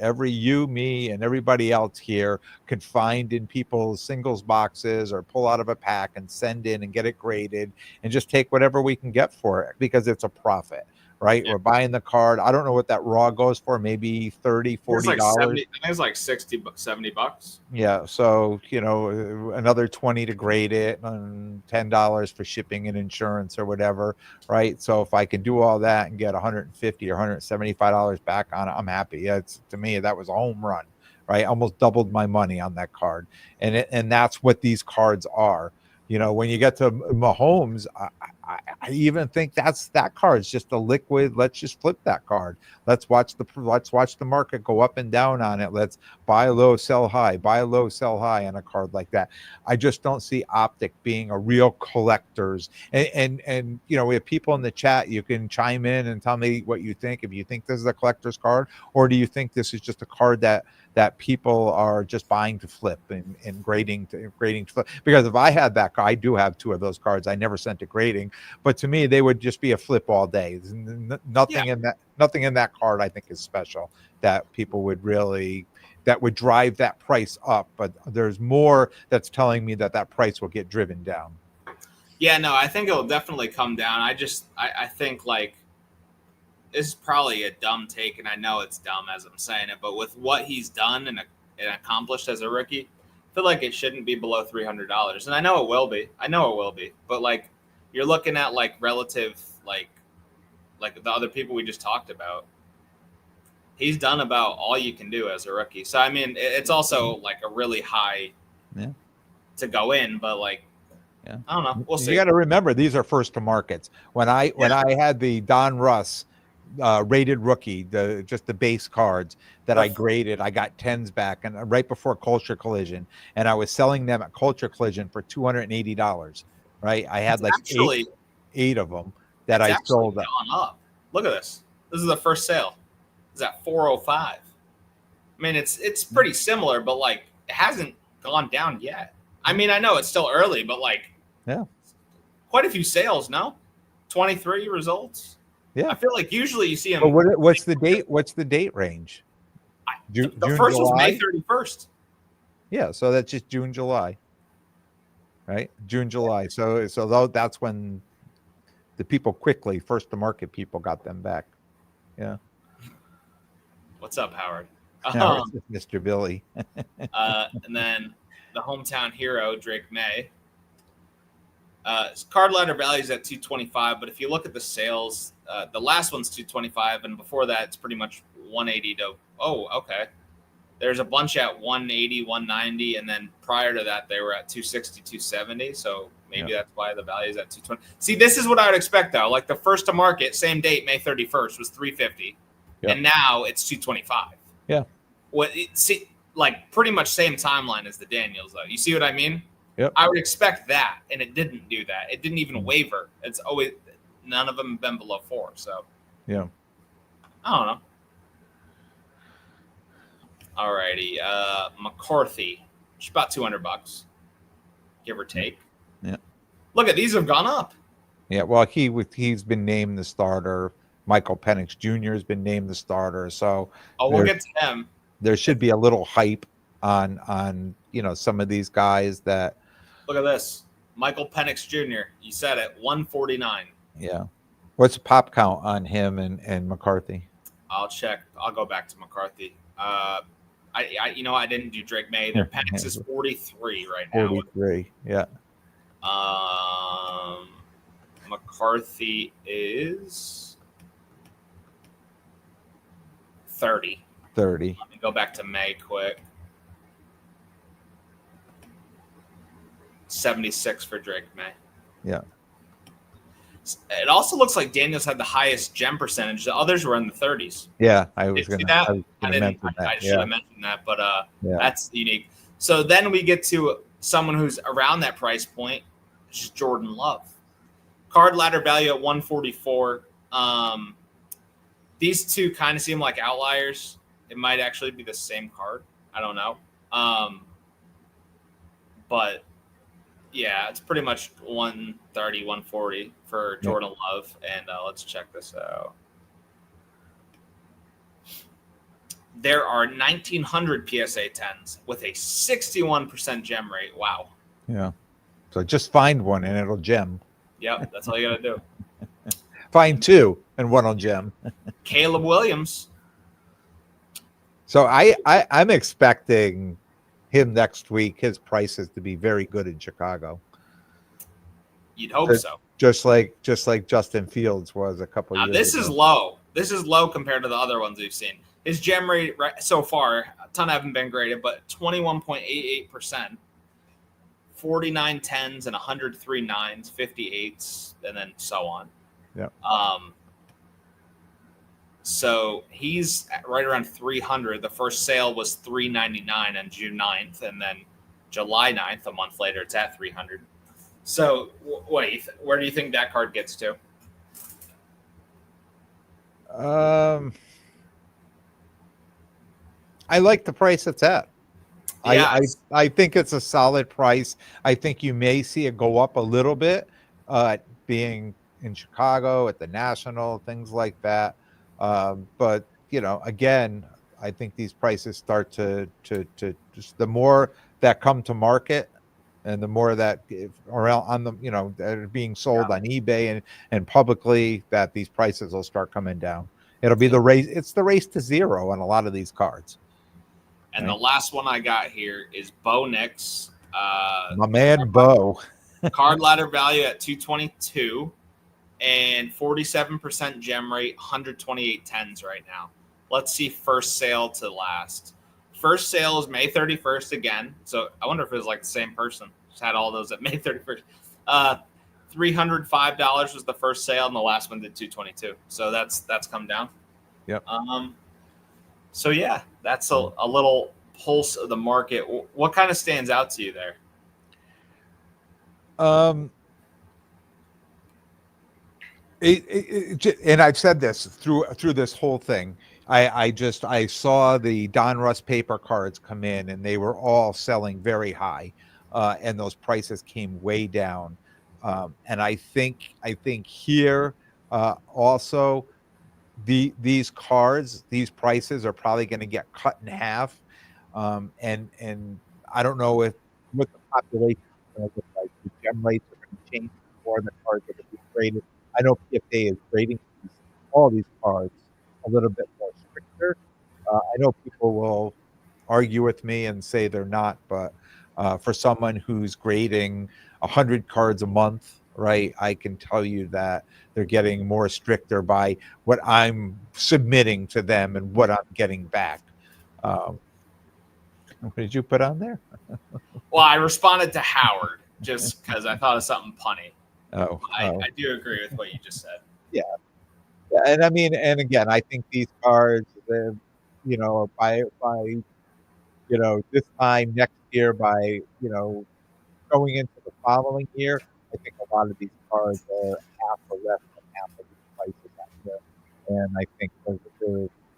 me, and everybody else here could find in people's singles boxes or pull out of a pack and send in and get it graded and just take whatever we can get for it because it's a profit, right? Yeah. We're buying the card. I don't know what that raw goes for, maybe $30, $40. It's like 70, I think it's like 60, $70. Yeah. So, another 20 to grade it and $10 for shipping and insurance or whatever. Right. So if I can do all that and get $150 or $175 back on it, I'm happy. To me, that was a home run, right? Almost doubled my money on that card. And that's what these cards are. When you get to Mahomes, I even think that card's just a liquid. Let's just flip that card. Let's watch the market go up and down on it. Let's buy low, sell high, buy low, sell high on a card like that. I just don't see Optic being a real collector's. And we have people in the chat. You can chime in and tell me what you think. If you think this is a collector's card, or do you think this is just a card that people are just buying to flip and grading to flip? Because if I had that, I do have 2 of those cards. I never sent to grading, but to me, they would just be a flip all day. Nothing in that card I think is special that people would that would drive that price up. But there's more that's telling me that price will get driven down. Yeah, no, I think it'll definitely come down. I think like, this is probably a dumb take, and I know it's dumb as I'm saying it, but with what he's done and accomplished as a rookie, I feel like it shouldn't be below $300. And I know it will be. But like, you're looking at like relative, like the other people we just talked about. He's done about all you can do as a rookie. So I mean, it's also like a really high to go in, but like, I don't know. We'll see. You got to remember, these are first to markets. When I had the Don Russ rated rookie, just the base cards that I graded, I got 10s back, and right before Culture Collision, and I was selling them at Culture Collision for $280. Right, I had like eight of them that I sold. Gone up. Look at this. This is the first sale. It's at $405. I mean, it's pretty similar, but like, it hasn't gone down yet. I mean, I know it's still early, but like, quite a few sales. No, 23 results. Yeah, I feel like usually you see them. But what's the date? What's the date range? The first July? Was May 31st. Yeah, so that's just June, July, right? June, July. So that's when the people quickly, first to market people, got them back. Yeah. What's up, Howard? Mr. Billy. And then the hometown hero, Drake May. Card ladder value is at 225, but if you look at the sales, the last one's 225, and before that, it's pretty much 180 to. Oh, okay. There's a bunch at 180, 190, and then prior to that, they were at 260, 270. So maybe that's why the value is at 220. See, this is what I would expect, though. Like the first to market, same date, May 31st, was 350, and now it's 225. Yeah. Like pretty much same timeline as the Daniels, though. You see what I mean? Yep. I would expect that, and it didn't do that. It didn't even waver. It's always, none of them have been below 4. So yeah, I don't know. Alrighty, McCarthy, just about $200, give or take. Yeah. Look at these have gone up. Yeah. Well, he's been named the starter. Michael Penix Jr. has been named the starter. So we'll get to him. There should be a little hype on some of these guys that. Look at this, Michael Penix Jr. You said it, 149. Yeah. What's the pop count on him and McCarthy? I'll check. I'll go back to McCarthy. I didn't do Drake May. Their Penix is 43 right now. 43, yeah. McCarthy is 30. 30. Let me go back to May quick. 76 for Drake May. Yeah. It also looks like Daniels had the highest gem percentage. The others were in the 30s. Yeah, I was going to mention that. I should have mentioned that, but that's unique. So then we get to someone who's around that price point, which is Jordan Love. Card ladder value at 144. These two kind of seem like outliers. It might actually be the same card. I don't know. But yeah, it's pretty much 130, 140 for Jordan Love. And let's check this out. There are 1,900 PSA 10s with a 61% gem rate. Wow. Yeah. So just find one and it'll gem. Yep, that's all you got to do. Find two and one on Jim. Caleb Williams. So I'm expecting him next week, his prices to be very good in Chicago. You'd hope so. Just like Justin Fields was a couple years ago. This is low. This is low compared to the other ones we've seen. His gem rate so far, a ton haven't been graded, but 21.88%, 49 10s and 103 9s, 58s, and then so on. Yeah. So he's right around 300. The first sale was 399 on June 9th, and then July 9th, a month later, it's at 300. So wait, where do you think that card gets to? I like the price it's at. Yes. I think it's a solid price. I think you may see it go up a little bit, being in Chicago at the National, things like that. But again, I think these prices start to just the more that come to market, and the more that around on them, that are being sold on eBay and publicly, that these prices will start coming down. It'll be the race. It's the race to zero on a lot of these cards. And the last one I got here is Bo Nix. My man, Bo. Card ladder value at 222 and 47% gem rate, 128 10s right now. Let's see first sale to last. First sale is May 31st again. So I wonder if it was like the same person. Just had all those at May 31st. $305 was the first sale, and the last one did 222. So that's come down. Yep. So yeah, that's a little pulse of the market. What kind of stands out to you there? And I've said this through this whole thing. I saw the Donruss paper cards come in, and they were all selling very high, and those prices came way down. And I think here also these cards, these prices are probably going to get cut in half. And I don't know what the population is going to look like. The gem rates are going to change before the cards are going to be graded. I know PFA is grading all these cards a little bit more stricter. I know people will argue with me and say they're not, but for someone who's grading 100 cards a month, right, I can tell you that they're getting more stricter by what I'm submitting to them and what I'm getting back. What did you put on there? Well, I responded to Howard just because I thought of something punny. I do agree with what you just said. Yeah, and I mean, and again, I think these cards, by this time next year, by going into the following year, I think a lot of these cards are half or less than half of these prices out there, and I think they're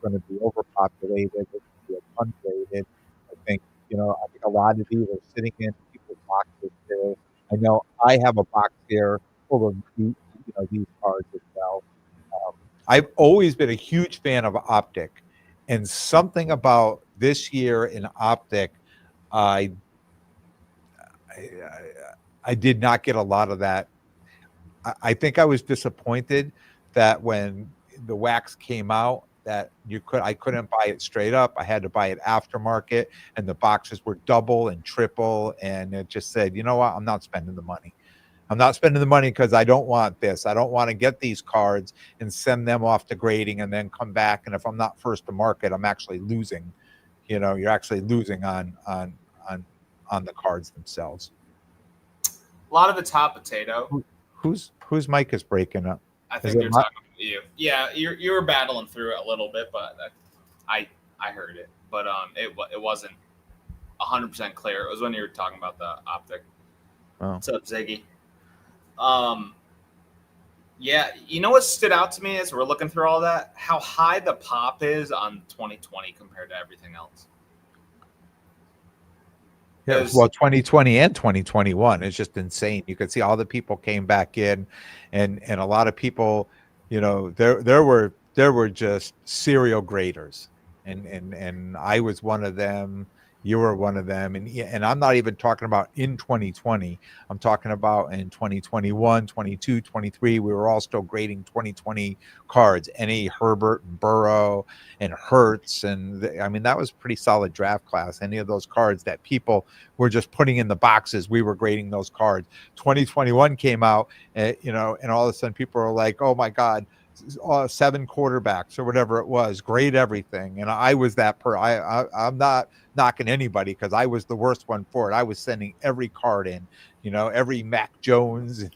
going to be overpopulated. They're going to be ungraded. I think a lot of these are sitting in people's boxes too. I know I have a box here full of these cards as well. I've always been a huge fan of Optic, and something about this year in Optic, I did not get a lot of that. I think I was disappointed that when the wax came out, that I couldn't buy it straight up. I had to buy it aftermarket, and the boxes were double and triple, and it just said, you know what, I'm not spending the money. I'm not spending the money because I don't want this. I don't want to get these cards and send them off to grading and then come back. And if I'm not first to market, I'm actually losing. You're actually losing on the cards themselves. A lot of it's hot potato. Whose mic is breaking up? I think they're talking about you. Yeah, you were battling through it a little bit, but I heard it. But it wasn't 100% clear. It was when you were talking about the Optic. Oh. What's up, Ziggy? Yeah, what stood out to me as we're looking through all that? How high the pop is on 2020 compared to everything else. Yeah, well, 2020 and 2021 is just insane. You could see all the people came back in, and a lot of people, there were just serial graders, and I was one of them. You were one of them. And I'm not even talking about in 2020. I'm talking about in 2021, 22, 23. We were all still grading 2020 cards, any Herbert and Burrow and Hertz. And I mean, that was a pretty solid draft class. Any of those cards that people were just putting in the boxes, we were grading those cards. 2021 came out, and all of a sudden people are like, oh my God, 7 quarterbacks or whatever it was, grade everything. And I was that I'm not knocking anybody, because I was the worst one for it. I was sending every card in, every Mac Jones,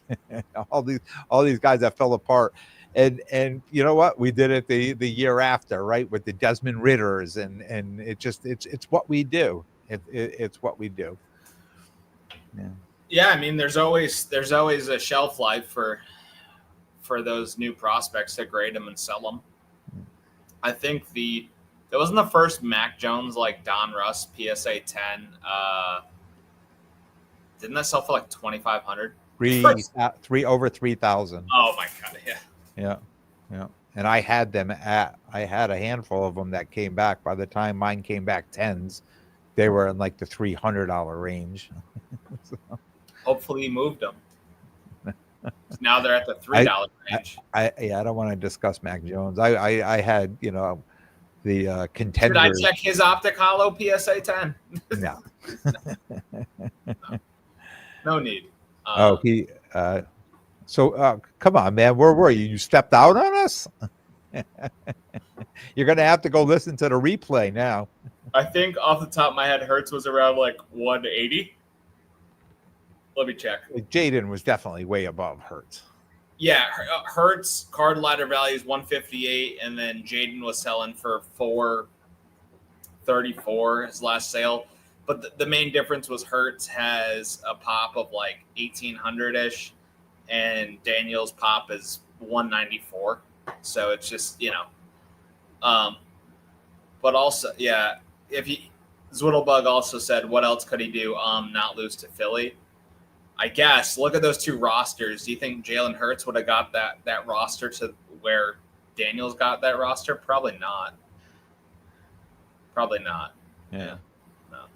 all these guys that fell apart. And you know what? We did it the year after, right, with the Desmond Ritters, and it's what we do. It's what we do. Yeah. Yeah, I mean, there's always a shelf life for those new prospects to grade them and sell them. I think that wasn't the first Mac Jones, like Don Russ PSA 10. Didn't that sell for like 2,500? Over 3,000. Oh my God! Yeah. And I had a handful of them that came back. By the time mine came back 10s, they were in like the $300 range. So. Hopefully, you moved them. Now they're at the $3 range. I don't want to discuss Mac Jones. I had the contenders. Should I check his Optic Hollow PSA 10? No. No need. So come on, man. Where were you? You stepped out on us? You're going to have to go listen to the replay now. I think off the top of my head, Hertz was around like 180. Let me check. Jaden was definitely way above Hertz. Yeah, Hertz card ladder value is 158, and then Jaden was selling for 434 his last sale. But the main difference was Hertz has a pop of like 1,800-ish, and Daniel's pop is 194. So it's just, but also, yeah, Zwiddlebug also said, what else could he do? Not lose to Philly. I guess, look at those two rosters. Do you think Jalen Hurts would have got that roster to where Daniels got that roster? Probably not. Yeah. No.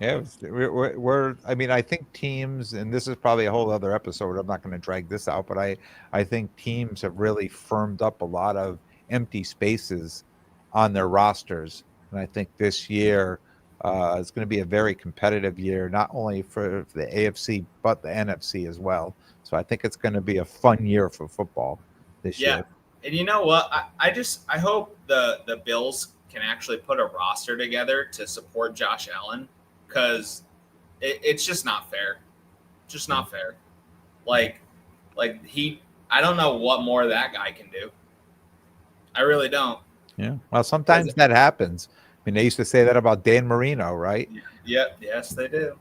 Yeah, we're I mean, I think teams, and this is probably a whole other episode, I'm not going to drag this out, but I think teams have really firmed up a lot of empty spaces on their rosters. And I think this year it's going to be a very competitive year, not only for the AFC, but the NFC as well. So I think it's going to be a fun year for football this year. And you know what? I hope the Bills can actually put a roster together to support Josh Allen, because it's just not fair. Just not fair. Like I don't know what more that guy can do. I really don't. Yeah. Well, sometimes that happens. I mean, they used to say that about Dan Marino, right? Yep. Yes, they do.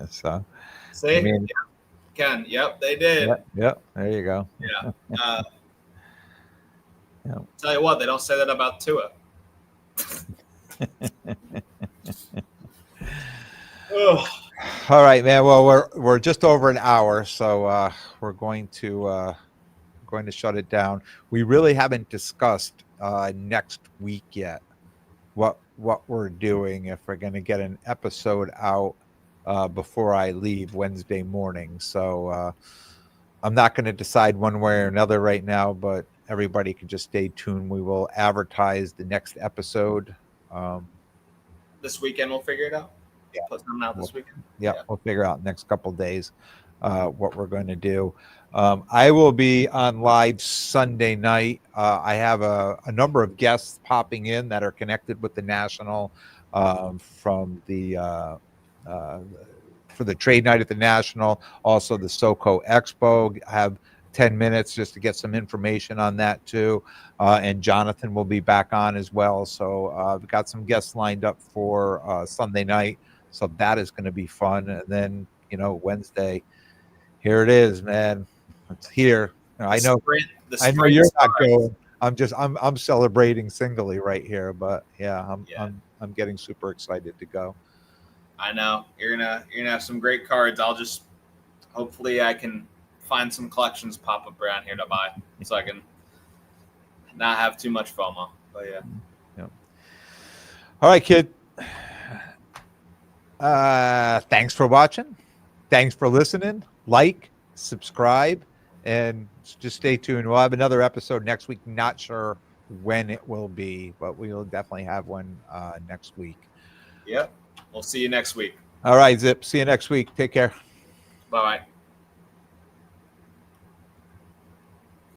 So, see, I mean, Ken. Yep, they did. Yep. There you go. Yeah. Tell you what, they don't say that about Tua. All right, man. Well, we're just over an hour, so we're going to shut it down. We really haven't discussed next week yet what we're doing, if we're going to get an episode out before I leave Wednesday morning. So I'm not going to decide one way or another right now, but everybody can just stay tuned. We will advertise the next episode this weekend. We'll figure it out. Yeah. Put them out this weekend. Yeah, we'll figure out next couple of days what we're going to do. I will be on live Sunday night. I have a number of guests popping in that are connected with the National from the for the trade night at the National, also the SoCo Expo. I have 10 minutes just to get some information on that too. And Jonathan will be back on as well. So we've got some guests lined up for Sunday night. So that is going to be fun. And then, Wednesday, here it is, man. It's here. I know you're not going. I'm celebrating singly right here, but I'm getting super excited to go. I know you're gonna have some great cards. Hopefully I can find some collections pop up around here to buy, so I can not have too much FOMO. But yeah. All right, kid. Thanks for watching. Thanks for listening. Like, subscribe, and just stay tuned. We'll have another episode next week. Not sure when it will be, but we will definitely have one next week. Yep. We'll see you next week. All right, Zip. See you next week. Take care. Bye-bye.